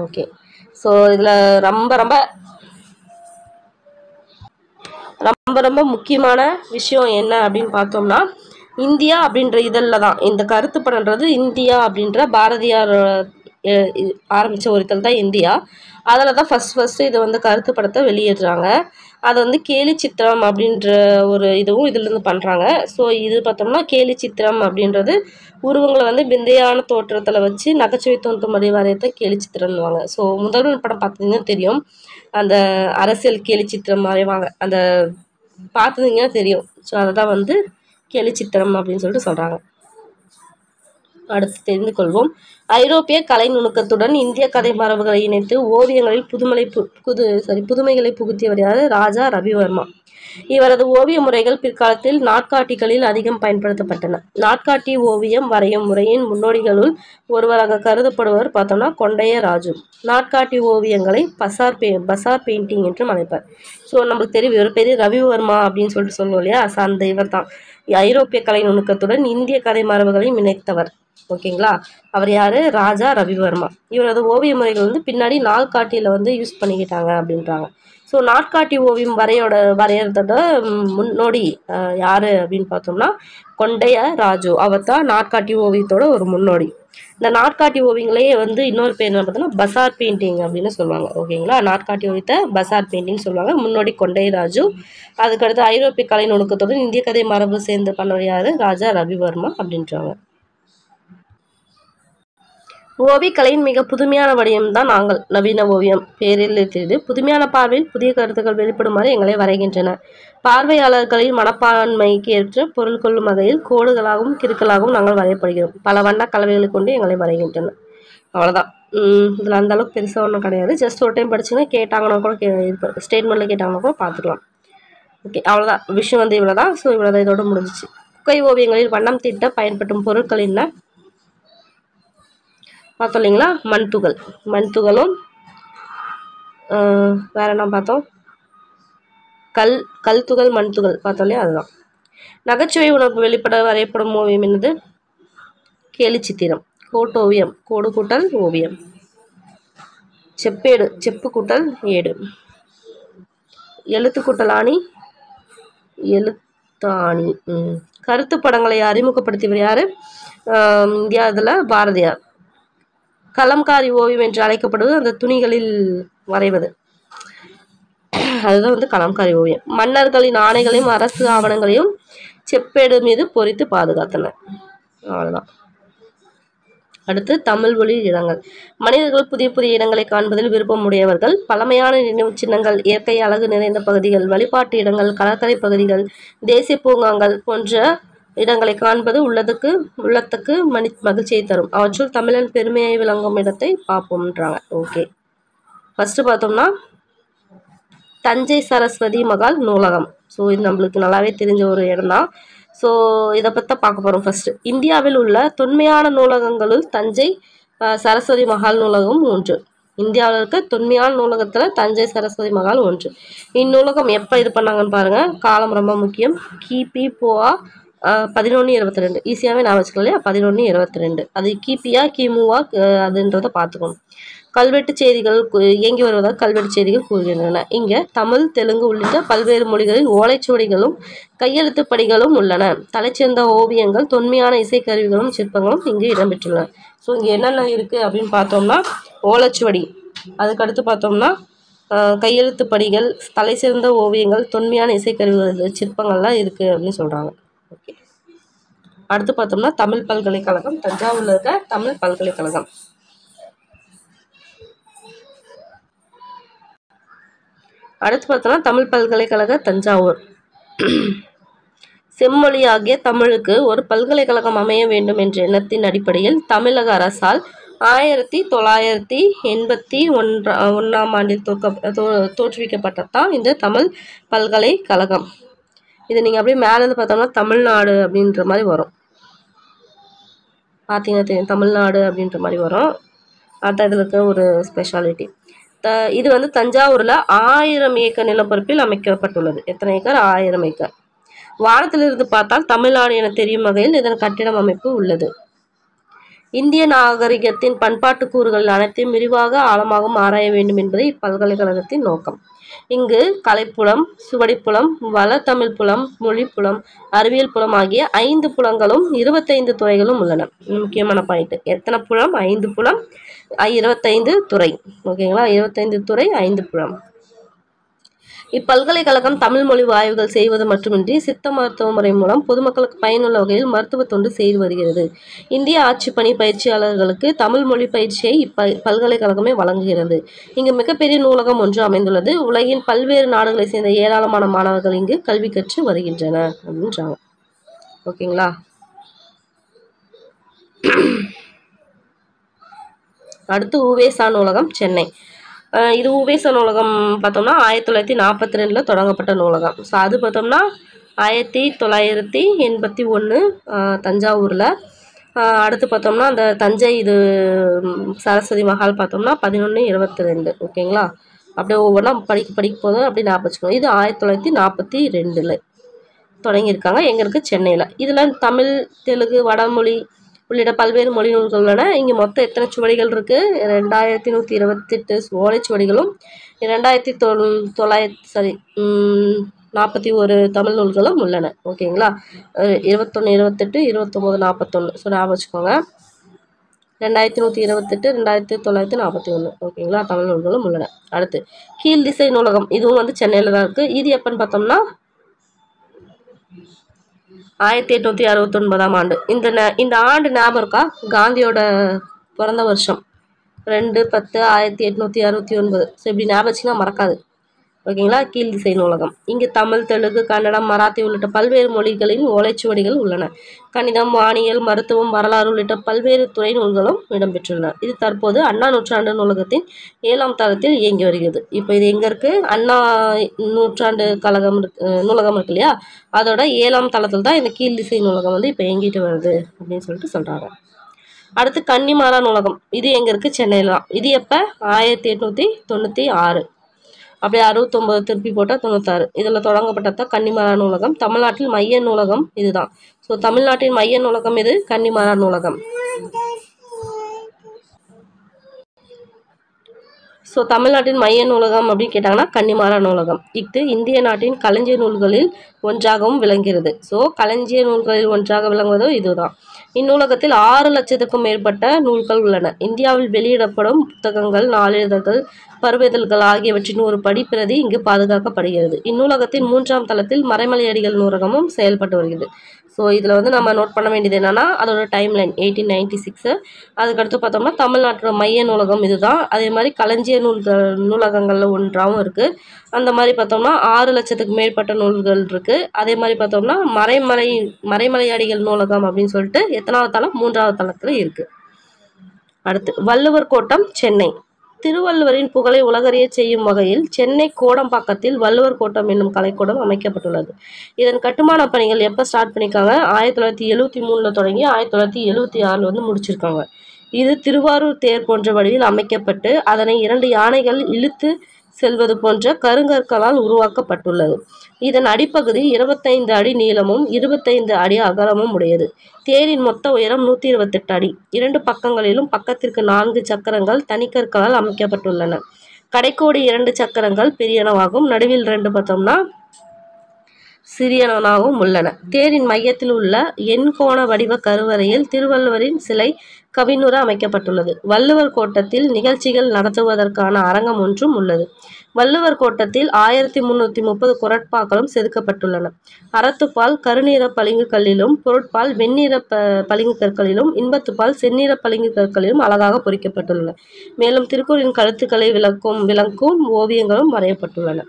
ஓகே, ஸோ இதில் ரொம்ப முக்கியமான விஷயம் என்ன அப்படின்னு பார்த்தோம்னா இந்தியா அப்படின்ற இதழில் தான் இந்த கருத்து படன்றது. இந்தியா அப்படின்ற பாரதியார் ஆரம்பித்த ஒரு இதழ் தான் இந்தியா. அதில் தான் ஃபஸ்ட்டு இதை வந்து கருத்து படத்தை வெளியிடுறாங்க. அதை வந்து கேலி சித்திரம் அப்படின்ற ஒரு இதுவும் இதிலிருந்து பண்ணுறாங்க. ஸோ இது பார்த்தோம்னா கேலி சித்திரம் அப்படின்றது உருவங்களை வந்து விந்தையான தோற்றத்தில் வச்சு நகைச்சுவை தோன்றும்படி வரையத்தை கேலி சித்திரம்னுவாங்க. ஸோ முதல்வன் படம் பார்த்தீங்கன்னா தெரியும், அந்த அரசியல் கேலி சித்திரம் வரைவாங்க, அந்த பார்த்தீங்கன்னா தெரியும். ஸோ அதை தான் வந்து கேலி சித்திரம் அப்படின்னு சொல்லிட்டு சொல்கிறாங்க. அடுத்து தெரிந்து கொள்வோம். ஐரோப்பிய கலை நுணுக்கத்துடன் இந்திய கதை மரபுகளை இணைத்து ஓவியங்களில் புதுமைகளை புகுத்தியவர் யார்? ராஜா ரவிவர்மா. இவரது ஓவிய முறைகள் பிற்காலத்தில் நாட்காட்டிகளில் அதிகம் பயன்படுத்தப்பட்டன. நாட்காட்டி ஓவியம் வரையும் முறையின் முன்னோடிகளுள் ஒருவராக கருதப்படுவர் பார்த்தோம்னா கொண்டைய ராஜு. நாட்காட்டி ஓவியங்களை பசார் பெயிண்டிங் என்றும் அழைப்பார். ஸோ நம்மளுக்கு தெரியும் இவர் பேர் ரவிவர்மா அப்படின்னு சொல்லிட்டு சொல்லுவோம் இல்லையா? அந்த இவர் தான் ஐரோப்பிய கலை நுணுக்கத்துடன் இந்திய கதை மரபுகளையும் இணைத்தவர். ஓகேங்களா? அவர் யாரு? ராஜா ரவிவர்மா. இவரது ஓவிய முறைகள் வந்து பின்னாடி நாள்காட்டியில் வந்து யூஸ் பண்ணிக்கிட்டாங்க அப்படின்றாங்க. ஸோ நாட்காட்டி ஓவியம் வரைகிறதோட முன்னோடி யாரு அப்படின்னு பார்த்தோம்னா கொண்டைய ராஜு. அவர் தான் நாட்காட்டி ஓவியத்தோட ஒரு முன்னோடி. இந்த நாட்காட்டி ஓவியங்களே வந்து இன்னொரு பேர் என்ன பார்த்தோம்னா பசார் பெயிண்டிங் அப்படின்னு சொல்லுவாங்க. ஓகேங்களா? நாட்காட்டி ஓவியத்தை பசார் பெயிண்டிங் சொல்லுவாங்க. முன்னோடி கொண்டை ராஜு. அதுக்கடுத்து ஐரோப்பிய கலை நுணுக்கத்துடன் இந்திய கதை மரபு சேர்ந்து பண்ணவர் யாரு? ராஜா ரவிவர்மா அப்படின்றாங்க. ஓவியக்கலையின் மிக புதுமையான வடிவம் தான் நாங்கள். நவீன ஓவியம் பேரில் தெரியுது. புதுமையான பார்வையில் புதிய கருத்துக்கள் வெளிப்படுமாறு எங்களை வரைகின்றன. பார்வையாளர்களின் மனப்பான்மைக்கு ஏற்ற பொருள் கொள்ளும் வகையில் கோடுகளாகவும் கிறுக்கலாகவும் நாங்கள் வரையப்படுகிறோம். பல வண்ண கலவைகளை கொண்டு எங்களை வரைகின்றன. அவ்வளோதான். இதில் அந்த அளவுக்கு பெருசாக ஒன்றும் கிடையாது. ஜஸ்ட் ஒரு டைம் படிச்சுன்னா கேட்டாங்கன்னா கூட ஸ்டேட்மெண்ட்டில் கேட்டாங்கன்னா கூட பார்த்துக்கலாம். ஓகே, அவ்வளோதான். விஷயம் வந்து இவ்வளோ தான். ஸோ இவ்வளோ தான், இதோட முடிஞ்சிச்சு. குகை ஓவியங்களில் வண்ணம் தீட்ட பயன்படும் பொருட்கள் என்ன பார்த்தோம் இல்லைங்களா? மண்துகளும் வேற என்ன பார்த்தோம்? கல் துகள் மண்துகள் பார்த்தோம் இல்லையா? அதுதான். நகைச்சுவை உணர்வு வெளிப்பட வரையப்படும் ஓவியம் என்னது? கேலி சித்திரம். கோட்டோவியம் கோடு கூட்டல் ஓவியம். செப்பேடு செப்பு கூட்டல் ஏடு. எழுத்து கூட்டல் ஆணி எழுத்தாணி. கருத்து படங்களை அறிமுகப்படுத்தியவர் யாரு? இந்தியாவில் பாரதியார். கலம்காரி ஓவியம் என்று அழைக்கப்படுவது அந்த துணிகளில் வரைவது, அதுதான் வந்து கலம்காரி ஓவியம். மன்னர்களின் ஆணைகளையும் அரசு ஆவணங்களையும் செப்பேடு மீது பொறித்து பாதுகாத்தனர். அவ்வளவுதான். அடுத்து தமிழ் மொழி இடங்கள். மனிதர்கள் புதிய புதிய இடங்களை காண்பதில் விருப்பம் உடையவர்கள். பழமையான நினைவு சின்னங்கள், இயற்கை அழகு நிறைந்த பகுதிகள், வழிபாட்டு இடங்கள், கடற்கரை பகுதிகள், தேசிய பூங்காங்கள் போன்ற இடங்களை காண்பது உள்ளத்துக்கு மகிழ்ச்சியை தரும். அவற்றுள் தமிழன் பெருமையை விளங்கும் இடத்தை பார்ப்போம்ன்றாங்க. ஓகே, ஃபர்ஸ்ட் பார்த்தோம்னா தஞ்சை சரஸ்வதி மகால் நூலகம். ஸோ இது நம்மளுக்கு நல்லாவே தெரிஞ்ச ஒரு இடம் தான். ஸோ இதை பற்றி பார்க்க போகிறோம். ஃபர்ஸ்ட், இந்தியாவில் உள்ள தொன்மையான நூலகங்களுள் தஞ்சை சரஸ்வதி மகால் நூலகம் ஒன்று. இந்தியாவில் இருக்க தொன்மையான நூலகத்தில் தஞ்சை சரஸ்வதி மகால் ஒன்று. இந்நூலகம் எப்போ இது பண்ணாங்கன்னு பாருங்க. காலம் ரொம்ப முக்கியம். கிபி போஆ 1122. ஈஸியாகவே நான் வச்சுக்கலாம் இல்லையா? 1122. அது கிபியா கிமுவா அதுன்றதை பார்த்துக்கணும். கல்வெட்டு செய்திகள் இயங்கி வருவதாக கல்வெட்டு செய்திகள் கூறுகின்றன. இங்கே தமிழ், தெலுங்கு உள்ளிட்ட பல்வேறு மொழிகளில் ஓலைச்சுவடிகளும் கையெழுத்து படிகளும் உள்ளன. தலைச்சிறந்த ஓவியங்கள், தொன்மையான இசைக்கருவிகளும் சிற்பங்களும் இங்கு இடம்பெற்றுள்ளன. ஸோ இங்கே என்னென்ன இருக்குது அப்படின்னு பார்த்தோம்னா ஓலைச்சுவடி, அதுக்கடுத்து பார்த்தோம்னா கையெழுத்து படிகள், தலை சிறந்த ஓவியங்கள், தொன்மையான இசைக்கருவிகள், சிற்பங்கள்லாம் இருக்குது அப்படின்னு சொல்கிறாங்க. ஓகே, அடுத்து பார்த்தோம்னா தமிழ் பல்கலைக்கழகம், தஞ்சாவூரில் இருக்க தமிழ் பல்கலைக்கழகம். அடுத்து பார்த்தோம்னா தமிழ் பல்கலைக்கழக தஞ்சாவூர். செம்மொழி ஆகிய தமிழுக்கு ஒரு பல்கலைக்கழகம் அமைய வேண்டும் என்ற எண்ணத்தின் அடிப்படையில் தமிழக அரசால் 1981ஆம் ஆண்டில் தோற்றுவிக்கப்பட்டதான் இந்த தமிழ் பல்கலைக்கழகம். இது நீங்கள் அப்படியே மேலேருந்து பார்த்தோம்னா தமிழ்நாடு அப்படின்ற மாதிரி வரும். பார்த்தீங்கன்னா தெரியும், தமிழ்நாடு அப்படின்ற மாதிரி வரும். அதான் இதில் இருக்க ஒரு ஸ்பெஷாலிட்டி. இது வந்து தஞ்சாவூரில் 1000 ஏக்கர் நிலப்பரப்பில் அமைக்கப்பட்டுள்ளது. எத்தனை ஏக்கர்? 1000 ஏக்கர். வானத்திலிருந்து பார்த்தால் தமிழ்நாடு என தெரியும் வகையில் இதன் கட்டிடம் அமைப்பு உள்ளது. இந்திய நாகரிகத்தின் பண்பாட்டு கூறுகள் அனைத்தையும் விரிவாக ஆழமாகவும் ஆராய வேண்டும் என்பது இப்பல்கலைக்கழகத்தின் நோக்கம். இங்கு கலைப்புலம், சுவடிப்புலம், வளத்தமிழ் புலம், மொழிப்புலம், அறிவியல் புலம் ஆகிய 5 புலங்களும் 25 துறைகளும் உள்ளன. முக்கியமான பாயிண்ட். எத்தனை புலம்? 5 புலம், 25 துறை. ஓகேங்களா? 25 துறை, 5 புலம். இப்பல்கலைக்கழகம் தமிழ் மொழி ஆய்வுகள் செய்வது மட்டுமின்றி சித்த மருத்துவ முறை மூலம் பொதுமக்களுக்கு பயனுள்ள வகையில் மருத்துவ தொண்டு செய்து வருகிறது. இந்திய ஆட்சிப்பணி பயிற்சியாளர்களுக்கு தமிழ் மொழி பயிற்சியை இப்பல்கலைக்கழகமே வழங்குகிறது. இங்கு மிகப்பெரிய நூலகம் ஒன்று அமைந்துள்ளது. உலகின் பல்வேறு நாடுகளை சேர்ந்த ஏராளமான மாணவர்கள் இங்கு கல்வி கற்று வருகின்றனர் அப்படின்றாங்க. ஓகேங்களா? அடுத்து உவேசா நூலகம் சென்னை. இது உவேசா நூலகம் பார்த்தோம்னா 1942 தொடங்கப்பட்ட நூலகம். ஸோ அது பார்த்தோம்னா 1981 தஞ்சாவூரில். அடுத்து பார்த்தோம்னா அந்த தஞ்சை இது சரஸ்வதி மஹால் பார்த்தோம்னா 1122. ஓகேங்களா? அப்படியே ஒவ்வொன்றா படிக்க போதும் அப்படி ஞாபகம் வச்சுக்கணும். இது 1942 தொடங்கியிருக்காங்க. எங்கே இருக்குது? சென்னையில். இதில் தமிழ், தெலுங்கு, வடமொழி உள்ளிட்ட பல்வேறு மொழி நூல்கள் உள்ளன. இங்கே மொத்தம் எத்தனை சுவடிகள் இருக்குது? 2128 ஓலைச்சுவடிகளும் 41 தமிழ் நூல்களும் உள்ளன. ஓகேங்களா? 21, 28, 29, 41. ஸோ ஞாபகம் வச்சுக்கோங்க. 2128, 2941. ஓகேங்களா? தமிழ் நூல்களும் உள்ளன. அடுத்து கீழ் திசை நூலகம். இதுவும் சென்னையில் தான் இருக்குது. இது எப்போன்னு பார்த்தோம்னா 1869 ஆண்டு. இந்த ஆண்டு ஞாபகம் இருக்கா? காந்தியோட பிறந்த வருஷம் 2/10/1869. ஸோ இப்படி ஞாபகம் வச்சுன்னா மறக்காது. ஓகேங்களா? கீழ் திசை நூலகம். இங்கு தமிழ், தெலுங்கு, கன்னடம், மராத்தி உள்ளிட்ட பல்வேறு மொழிகளின் ஓலைச்சுவடிகள் உள்ளன. கணிதம், வானியல், மருத்துவம், வரலாறு உள்ளிட்ட பல்வேறு துறை நூல்களும் இடம்பெற்றுள்ளன. இது தற்போது அண்ணா நூற்றாண்டு நூலகத்தின் 7ஆம் தளத்தில் இயங்கி வருகிறது. இப்போ இது எங்கே இருக்குது? அண்ணா நூற்றாண்டு நூலகம் இருக்கு இல்லையா? அதோட 7ஆம் தளத்தில் தான் இந்த கீழ் திசை நூலகம் இப்போ இயங்கிட்டு வருது அப்படின்னு சொல்லிட்டு சொல்கிறாங்க. அடுத்து கன்னிமாரா நூலகம். இது எங்கே இருக்குது? சென்னையில் தான். இது எப்போ? 1896. அப்படியே 69 திருப்பி போட்டால் 96. இதில் தொடங்கப்பட்டதான் கன்னிமாரா நூலகம். தமிழ்நாட்டில் மைய நூலகம் இதுதான். ஸோ தமிழ்நாட்டின் மைய நூலகம் இது கன்னிமாரா நூலகம். ஸோ தமிழ்நாட்டின் மைய நூலகம் அப்படின்னு கேட்டாங்கன்னா கன்னிமாரா நூலகம். இது இந்திய நாட்டின் களஞ்சிய நூல்களில் ஒன்றாகவும் விளங்குகிறது. ஸோ களஞ்சிய நூல்களில் ஒன்றாக விளங்குவதோ இதுதான். இந்நூலகத்தில் 6 லட்சத்துக்கும் மேற்பட்ட நூல்கள் உள்ளன. இந்தியாவில் வெளியிடப்படும் புத்தகங்கள், நாளிதழ்கள், பருவதழ்கள் ஆகியவற்றின் ஒரு படிப்பிரதி இங்கு பாதுகாக்கப்படுகிறது. இந்நூலகத்தின் 3ஆம் தளத்தில் மறைமலையடிகள் நூலகமும் செயல்பட்டு வருகிறது. ஸோ இதில் நம்ம நோட் பண்ண வேண்டியது என்னன்னா அதோட டைம்லைன் 1896. அதுக்கடுத்து பார்த்தோம்னா தமிழ்நாட்டோட மைய நூலகம் இதுதான். அதே மாதிரி களஞ்சிய நூலகங்களில் ஒன்றாகவும் இருக்குது. அந்த மாதிரி பார்த்தோம்னா 6 லட்சத்துக்கு மேற்பட்ட நூல்கள் இருக்குது. அதே மாதிரி பார்த்தோம்னா மறைமலையடிகள் நூலகம் அப்படின்னு சொல்லிட்டு எத்தனாவது தளம்? 3ஆவது தளத்தில் இருக்குது. அடுத்து வள்ளுவர் கோட்டம் சென்னை. திருவள்ளுவரின் புகழை உலகறிய செய்யும் வகையில் சென்னை கோடம்பாக்கத்தில் வள்ளுவர் கோட்டம் என்னும் கலைக்கூடம் அமைக்கப்பட்டுள்ளது. இதன் கட்டுமான பணிகள் எப்போ ஸ்டார்ட் பண்ணியிருக்காங்க? 1973 தொடங்கி 1976 முடிச்சிருக்காங்க. இது திருவாரூர் தேர் போன்ற வடிவில் அமைக்கப்பட்டு அதனை 2 யானைகள் இழுத்து செல்வது போன்ற கருங்கற்களால் உருவாக்கப்பட்டுள்ளது. இதன் அடிப்பகுதி 25 அடி நீளமும் 25 அடி அகலமும் உடையது. தேரின் மொத்த உயரம் 128 அடி. 2 பக்கங்களிலும் பக்கத்திற்கு 4 சக்கரங்கள் தனிக்கற்களால் அமைக்கப்பட்டுள்ளன. கடைக்கோடி 2 சக்கரங்கள் பெரியனவாகவும் நடுவில் 2 பார்த்தோம்னா சிறியனவாகவும் உள்ளன. தேரின் மையத்தில் உள்ள எண்கோண வடிவ கருவறையில் திருவள்ளுவரின் சிலை கவினுற அமைக்கப்பட்டுள்ளது. வள்ளுவர் கோட்டத்தில் நிகழ்ச்சிகள் நடத்துவதற்கான அரங்கம் ஒன்றும் உள்ளது. வள்ளுவர் கோட்டத்தில் 1330 குறட்பாக்களும் செதுக்கப்பட்டுள்ளன. அறத்துப்பால் கருநீர பளிங்கு கல்லிலும், பொருட்பால் வெண்ணிற பளிங்கு கற்களிலும், இன்பத்துப்பால் செந்நிற பளிங்கு கற்களிலும் அழகாக பொறிக்கப்பட்டுள்ளன. மேலும் திருக்குறளின் கருத்துக்களை விளக்கும் ஓவியங்களும் வரையப்பட்டுள்ளன.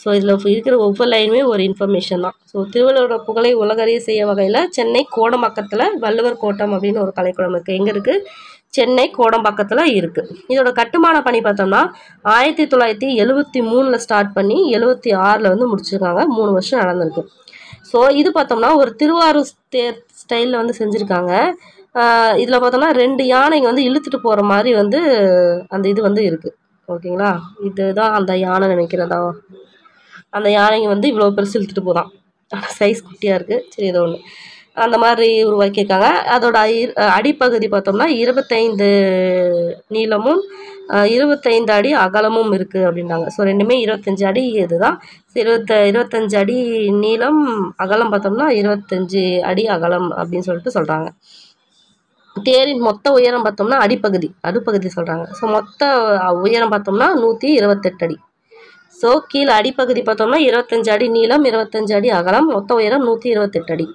ஸோ இதில் இருக்கிற ஒவ்வொரு லைனுமே ஒரு இன்ஃபர்மேஷன் தான். ஸோ திருவள்ளுவரோட புகழை உலகறிய செய்ய வகையில் சென்னை கோடம்பாக்கத்தில் வள்ளுவர் கோட்டம் அப்படின்னு ஒரு கலைக்கூடம் இருக்குது. எங்கே இருக்குது? சென்னை கோடம்பாக்கத்தில் இருக்குது. இதோட கட்டுமான பணி பார்த்தோம்னா 1973 ஸ்டார்ட் பண்ணி 76 முடிச்சிருக்காங்க. 3 வருஷம் நடந்திருக்கு. ஸோ இது பார்த்தோம்னா ஒரு திருவாரூர் தேர் ஸ்டைலில் செஞ்சுருக்காங்க. இதில் பார்த்தோம்னா 2 யானைங்க இழுத்துட்டு போகிற மாதிரி அந்த இது இருக்குது. ஓகேங்களா? இதுதான் அந்த யானை நினைக்கிறதா. அந்த யானைங்க இவ்வளோ பெருசு இழுத்துட்டு போதான். சைஸ் குட்டியாக இருக்குது. சரி, ஏதோ ஒன்று அந்த மாதிரி உருவாக்கியிருக்காங்க. அதோட அடிப்பகுதி பார்த்தோம்னா 25 நீளமும் 25 அடி அகலமும் இருக்குது அப்படின்றாங்க. ஸோ ரெண்டுமே 25 அடி இதுதான். 25 அடி நீளம், அகலம் பார்த்தோம்னா 25 அடி அகலம் அப்படின்னு சொல்லிட்டு சொல்கிறாங்க. தேரின் மொத்த உயரம் பார்த்தோம்னா அடுப்பகுதி சொல்கிறாங்க. ஸோ மொத்த உயரம் பார்த்தோம்னா 128 அடி. ஸோ கீழே அடிப்பகுதி பார்த்தோம்னா 25 அடி நீளம், 25 அடி அகலம், மொத்த உயரம் 128 அடி.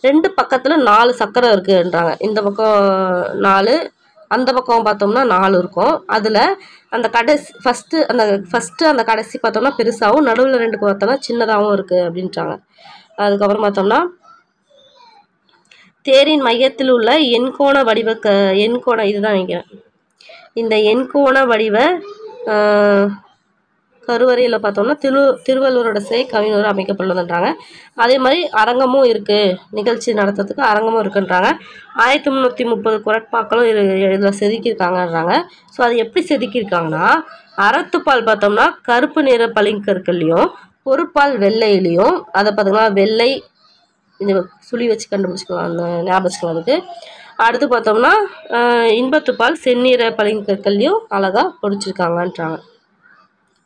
2 பக்கத்தில் 4 சக்கரம் இருக்குன்றாங்க. இந்த பக்கம் 4, அந்த பக்கம் பார்த்தோம்னா 4 இருக்கும். அதில் அந்த கடைசி ஃபஸ்ட்டு அந்த கடைசி பார்த்தோம்னா பெருசாகவும், நடுவில் 2 பார்த்தோம்னா சின்னதாகவும் இருக்குது அப்படின்றாங்க. அதுக்கப்புறம் பார்த்தோம்னா தேரின் மையத்தில் உள்ள எண்கோண வடிவ இதுதான் நினைக்கிறேன். இந்த எண்கோண வடிவ கருவறையில் பார்த்தோம்னா திருவள்ளுவரோட சிலை கவிஞர் அமைக்கப்பட்டுள்ளதுன்றாங்க. அதே மாதிரி அரங்கமும் இருக்குது, நிகழ்ச்சி நடத்துறதுக்கு அரங்கமும் இருக்குன்றாங்க. 1330 குரட்பாக்களும் இதில் செதுக்கியிருக்காங்கன்றாங்க. ஸோ அது எப்படி செதுக்கியிருக்காங்கன்னா, அறத்துப்பால் பார்த்தோம்னா கருப்பு நிற பளிங்கற்கள்லையும், பொருட்பால் வெள்ளையிலையும், அதை பார்த்தோம்னா வெள்ளை இந்த சுழி வச்சு கண்டுபிடிச்சிக்கலாம், அந்த ஞாபகம் வச்சுக்கலாம். அதுக்கு அடுத்து பார்த்தோம்னா இன்பத்துப்பால் செந்நிற பளிங்கற்கள்லையும் அழகாக பொடிச்சிருக்காங்கன்றாங்க.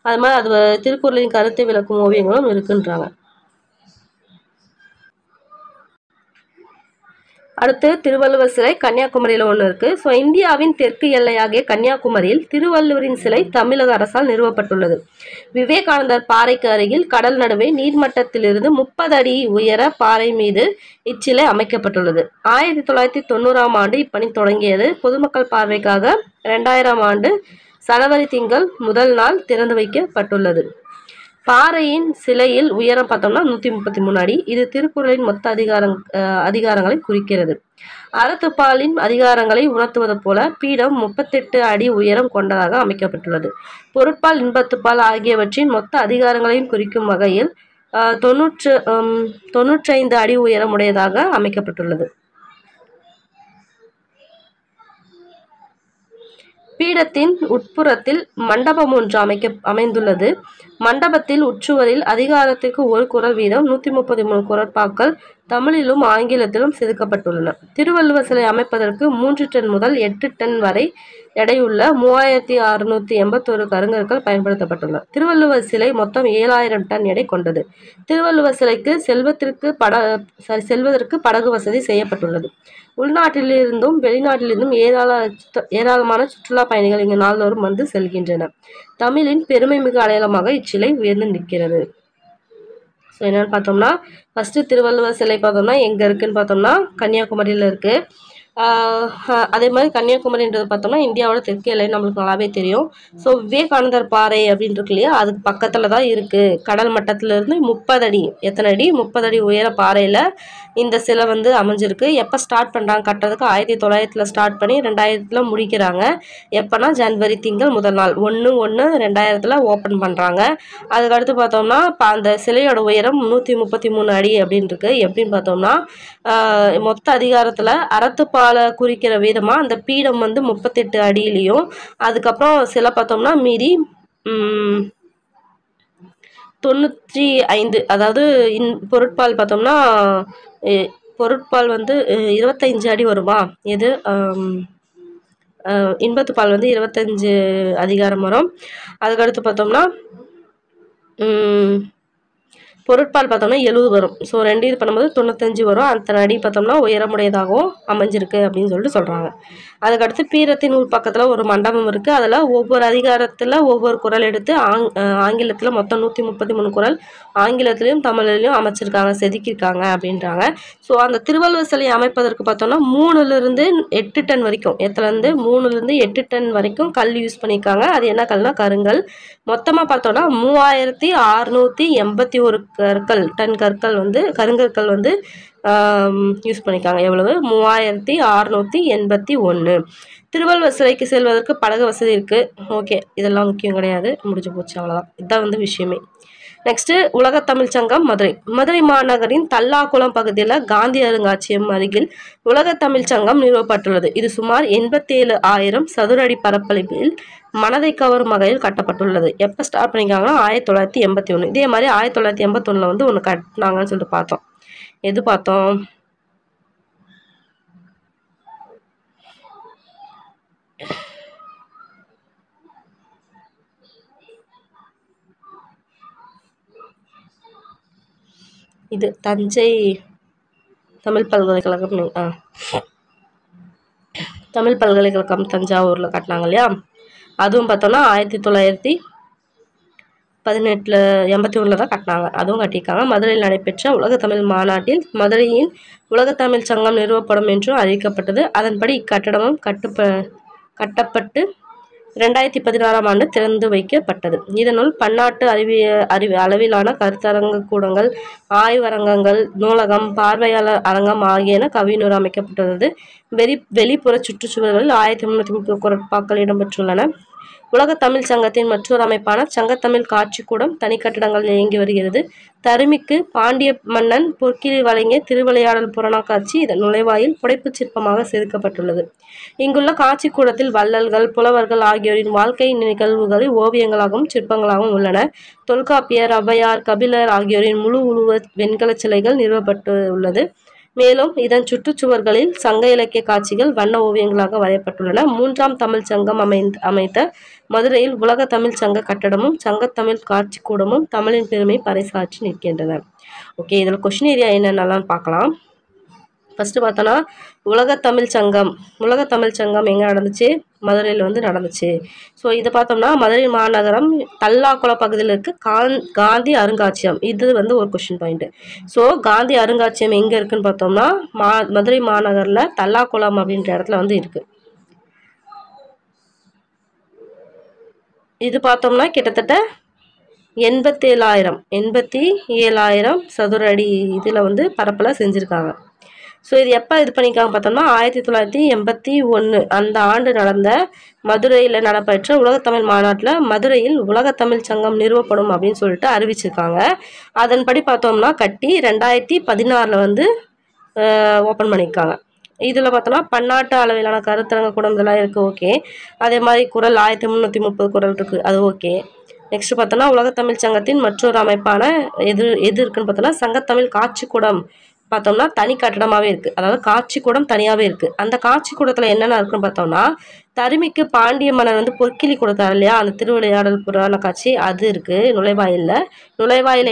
அது மாதிரி அது திருக்குறளின் கருத்தை விளக்கும் ஓவியங்களும் இருக்குன்றாங்க. அடுத்து திருவள்ளுவர் சிலை கன்னியாகுமரியில் ஒன்று இருக்குது. ஸோ இந்தியாவின் தெற்கு எல்லையாகிய கன்னியாகுமரியில் திருவள்ளுவரின் சிலை தமிழக அரசால் நிறுவப்பட்டுள்ளது. விவேகானந்தர் பாறைக்கு அருகில் கடல் நடுவே நீர்மட்டத்திலிருந்து 30 அடி உயர பாறை மீது இச்சிலை அமைக்கப்பட்டுள்ளது. 1990ஆம் ஆண்டு இப்பணி தொடங்கியது. பொதுமக்கள் பார்வைக்காக 2000ஆம் ஆண்டு சனவரி திங்கள் முதல் நாள் திறந்து வைக்கப்பட்டுள்ளது. பாறையின் சிலையில் உயரம் பார்த்தோம்னா 133 அடி. இது திருக்குறளின் மொத்த அதிகாரங்களை குறிக்கிறது. அறத்துப்பாலின் அதிகாரங்களை உணர்த்துவது போல பீடம் 38 அடி உயரம் கொண்டதாக அமைக்கப்பட்டுள்ளது. பொருட்பால் இன்பத்துப்பால் ஆகியவற்றின் மொத்த அதிகாரங்களையும் குறிக்கும் வகையில் 95 அடி உயரம் உடையதாக அமைக்கப்பட்டுள்ளது. பீடத்தின் உட்புறத்தில் மண்டபம் ஒன்று அமைந்துள்ளது. மண்டபத்தில் உட்சுவரில் அதிகாரத்திற்கு ஒரு குறள் வீதம் 133 குறட்பாக்கள் தமிழிலும் ஆங்கிலத்திலும் செதுக்கப்பட்டுள்ளன. திருவள்ளுவர் சிலை அமைப்பதற்கு 3 டன் முதல் 8 டன் வரை எடையுள்ள 3681 கருங்கற்கள் பயன்படுத்தப்பட்டுள்ளன. திருவள்ளுவர் சிலை மொத்தம் 7000 டன் எடை கொண்டது. திருவள்ளுவர் சிலைக்கு செல்வதற்கு படகு வசதி செய்யப்பட்டுள்ளது. உள்நாட்டிலிருந்தும் வெளிநாட்டிலிருந்தும் ஏராளமான சுற்றுலா பயணிகள் இங்கு நாள்தோறும் வந்து செல்கின்றனர். தமிழின் பெருமை மிகு அடையாளமாக இச்சிலை உயர்ந்து நிற்கிறது. ஸோ என்னன்னு பார்த்தோம்னா, ஃபஸ்ட்டு திருவள்ளுவர் சிலை பார்த்தோம்னா எங்கே இருக்குன்னு பார்த்தோம்னா கன்னியாகுமரியில் இருக்குது. அதே மாதிரி கன்னியாகுமரின்றது பார்த்தோம்னா இந்தியாவோட தெற்கு எல்லை நம்மளுக்கு நல்லாவே தெரியும். ஸோ விவேகானந்தர் பாறை அப்படின்னு இருக்கு இல்லையா, அதுக்கு பக்கத்தில் தான் இருக்குது. கடல் மட்டத்திலிருந்து 30 அடி, எத்தனை அடி, 30 அடி உயர பாறையில் இந்த சிலை வந்து அமைஞ்சிருக்கு. எப்போ ஸ்டார்ட் பண்ணுறாங்க கட்டுறதுக்கு, 1900 ஸ்டார்ட் பண்ணி 2000 முடிக்கிறாங்க. எப்போனா ஜனவரி திங்கள் முதல் நாள் 1/1/2000 ஓப்பன் பண்ணுறாங்க. அதுக்கடுத்து பார்த்தோம்னா அந்த சிலையோட உயரம் 133 அடி அப்படின்னு இருக்கு. எப்படின்னு பார்த்தோம்னா மொத்த அதிகாரத்தில் அறத்துப்பாலை குறிக்கிற விதமாக அந்த பீடம் வந்து 38 அடியிலையும், அதுக்கப்புறம் சிலை பார்த்தோம்னா மீதி 95, அதாவது பொருட்பால் பார்த்தோம்னா பொருட்பால் வந்து 25 அடி வருமா, எது இன்பத்துப்பால் வந்து 25 அதிகாரம் வரும். அதுக்கடுத்து பார்த்தோம்னா பொருட்பால் பார்த்தோம்னா 70 வரும். ஸோ 2 இது பண்ணும்போது 95 வரும். அத்தனை அடி பார்த்தோம்னா உயரமுடையதாகவும் அமைஞ்சிருக்கு அப்படின்னு சொல்லிட்டு சொல்கிறாங்க. அதுக்கடுத்து பீடத்தின் உள் பக்கத்தில் ஒரு மண்டபம் இருக்குது. அதில் ஒவ்வொரு அதிகாரத்தில் ஒவ்வொரு குறள் எடுத்து ஆங்கிலத்தில் மொத்தம் 133 குறள் ஆங்கிலத்திலையும் தமிழிலையும் அமைச்சிருக்காங்க, செதுக்கியிருக்காங்க அப்படின்றாங்க. ஸோ அந்த திருவள்ளுவர் சிலையை அமைப்பதற்கு பார்த்தோம்னா 3லிருந்து 8 டன் வரைக்கும், 3லிருந்து 8 டன் வரைக்கும் கல் யூஸ் பண்ணியிருக்காங்க. அது என்ன கல்னா கருங்கல். மொத்தமாக பார்த்தோம்னா 3681 கற்கள் வந்து கருங்கற்கள் வந்து யூஸ் பண்ணியிருக்காங்க. எவ்வளவு? 3681. திருவள்ளுவர் சிலைக்கு செல்வதற்கு படகு வசதி இருக்குது. ஓகே, இதெல்லாம் முக்கியம் கிடையாது, முடிஞ்சு போச்சு, அவ்வளோதான். இதுதான் வந்து விஷயமே. நெக்ஸ்ட்டு உலகத்தமிழ் சங்கம் மதுரை மாநகரின் தல்லாக்குளம் பகுதியில் காந்தி அருங்காட்சியகம் அருகில் உலகத்தமிழ் சங்கம் நிறுவப்பட்டுள்ளது. இது சுமார் 87,000 சதுர அடி பரப்பளவில் மனதை கவரும் வகையில் கட்டப்பட்டுள்ளது. எப்போ ஸ்டார்ட் பண்ணியிருக்காங்கன்னா 1981. இதே மாதிரி 1981 வந்து ஒன்று கட்டினாங்கன்னு சொல்லிட்டு பார்த்தோம். எது பார்த்தோம்? இது தஞ்சை தமிழ் பல்கலைக்கழகம். தமிழ் பல்கலைக்கழகம் தஞ்சாவூரில் கட்டினாங்க இல்லையா, அதுவும் பார்த்தோன்னா 1981 1881 தான் கட்டினாங்க. அதுவும் கட்டியிருக்காங்க. மதுரையில் நடைபெற்ற உலகத்தமிழ் மாநாட்டில் மதுரையின் உலகத்தமிழ் சங்கம் நிறுவப்படும் என்றும் அறிவிக்கப்பட்டது. அதன்படி இக்கட்டடமும் கட்டப்பட்டு 2016ஆம் ஆண்டு திறந்து வைக்கப்பட்டது. இதனுள் பன்னாட்டு அளவிலான கருத்தரங்கு கூடங்கள், ஆய்வரங்கங்கள், நூலகம், பார்வையாளர் அரங்கம் ஆகியன கவினூர் அமைக்கப்பட்டுள்ளது. வெளிப்புற சுற்றுச்சுவர்களில் 1330 குரட்பாக்கள் இடம்பெற்றுள்ளன. உலக தமிழ் சங்கத்தின் மற்றொரு அமைப்பான சங்கத்தமிழ் காட்சிக்கூடம் தனி கட்டடங்களில் இயங்கி வருகிறது. தருமிக்கு பாண்டிய மன்னன் பொற்கிளி வழங்கிய திருவிளையாடல் புராணக்காட்சி இதன் நுழைவாயில் புடைப்புச் சிற்பமாக செதுக்கப்பட்டுள்ளது. இங்குள்ள காட்சிக்கூடத்தில் வள்ளல்கள், புலவர்கள் ஆகியோரின் வாழ்க்கை நிகழ்வுகளை ஓவியங்களாகவும் சிற்பங்களாகவும் உள்ளன. தொல்காப்பியர், ஔவையார், கபிலர் ஆகியோரின் முழு உருவ வெண்கல சிலைகள் நிறுவப்பட்டு உள்ளது. மேலும் இதன் சுற்றுச்சுவர்களில் சங்க இலக்கிய காட்சிகள் வண்ண ஓவியங்களாக வரையப்பட்டுள்ளன. 3ஆம் தமிழ் சங்கம் அமைத்த மதுரையில் உலக தமிழ் சங்க கட்டடமும் சங்கத்தமிழ் காட்சிக்கூடமும் தமிழின் பெருமை பறைசாற்றி நிற்கின்றன. ஓகே, இதில் கொஸ்டின் ஏரியா என்னென்னலாம் பார்க்கலாம். ஃபஸ்ட்டு பார்த்தோன்னா உலகத்தமிழ் சங்கம் எங்கே நடந்துச்சு? மதுரையில் வந்து நடந்துச்சு. ஸோ இதை பார்த்தோம்னா மதுரை மாநகரம் தல்லாக்குளம் பகுதியில் இருக்க காந்தி அருங்காட்சியகம், இது வந்து ஒரு கொஸ்டின் பாயிண்ட். ஸோ காந்தி அருங்காட்சியகம் எங்கே இருக்குன்னு பார்த்தோம்னா மதுரை மாநகரில் தல்லாக்குளம் அப்படின்ற இடத்துல வந்து இருக்குது. இது பார்த்தோம்னா கிட்டத்தட்ட 87,000 சதுர அடி இதில் வந்து பரப்பல செஞ்சுருக்காங்க. ஸோ இது எப்போ இது பண்ணியிருக்காங்க பார்த்தோம்னா 1981 அந்த ஆண்டு நடந்த மதுரையில் நடைபெற்ற உலகத்தமிழ் மாநாட்டில் மதுரையில் உலகத்தமிழ் சங்கம் நிறுவப்படும் அப்படின்னு சொல்லிட்டு அறிவிச்சிருக்காங்க. அதன்படி பார்த்தோம்னா கட்டி 2016 வந்து ஓப்பன் பண்ணியிருக்காங்க. இதில் பார்த்தோம்னா பன்னாட்டு அளவிலான கருத்தரங்க கூடம் இதெல்லாம் இருக்குது. ஓகே, அதே மாதிரி குரல் 1330 குரல் இருக்குது, அது ஓகே. நெக்ஸ்ட் பார்த்தோம்னா உலகத்தமிழ் சங்கத்தின் மற்றொரு அமைப்பான எது இருக்குன்னு பார்த்தோம்னா சங்கத்தமிழ் காட்சிக்கூடம் பார்த்தோம்னா தனி கட்டடமாகவே இருக்குது. அதாவது காட்சிக்கூடம் தனியாகவே இருக்குது. அந்த காட்சிக்கூடத்தில் என்னென்ன இருக்குன்னு பார்த்தோம்னா தருமிக்கு பாண்டிய மன்னன் வந்து பொற்கிளி கொடுத்தாரு இல்லையா, அந்த திருவிளையாடல் புராண காட்சி அது இருக்குது நுழைவாயில்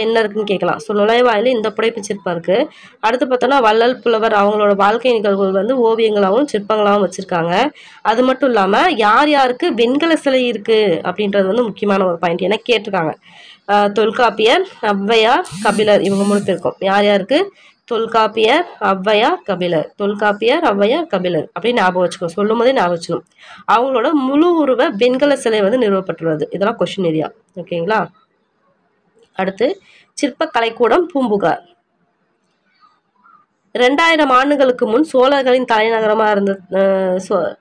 என்ன இருக்குன்னு கேட்கலாம். ஸோ நுழைவாயில் இந்த புடைப்பு சிற்பம் இருக்குது. அடுத்து பார்த்தோம்னா வள்ளல் புலவர் அவங்களோட வாழ்க்கை நிகழ்வுகள் வந்து ஓவியங்களாகவும் சிற்பங்களாகவும் வச்சுருக்காங்க. அது மட்டும் இல்லாமல் யார் யாருக்கு வெண்கல சிலை இருக்குது அப்படின்றது வந்து முக்கியமான ஒரு பாயிண்ட். ஏன்னா கேட்டிருக்காங்க. தொல்காப்பியர், ஔவையார், கபிலர் இவங்க 3 பேருக்கும். யார் யாருக்கு? தொல்காப்பியர், ஔவையார், கபிலர் அப்படின்னு ஞாபகம் வச்சுக்கணும். சொல்லும் போதே ஞாபகம் வச்சுக்கணும். அவங்களோட முழு உருவ வெண்கல சிலை வந்து நிறுவப்பட்டுள்ளது. இதெல்லாம் கொஸ்டின் ஏரியா. ஓகேங்களா. அடுத்து சிற்ப கலைக்கூடம் பூம்புகார். 2000 ஆண்டுகளுக்கு முன் சோழர்களின்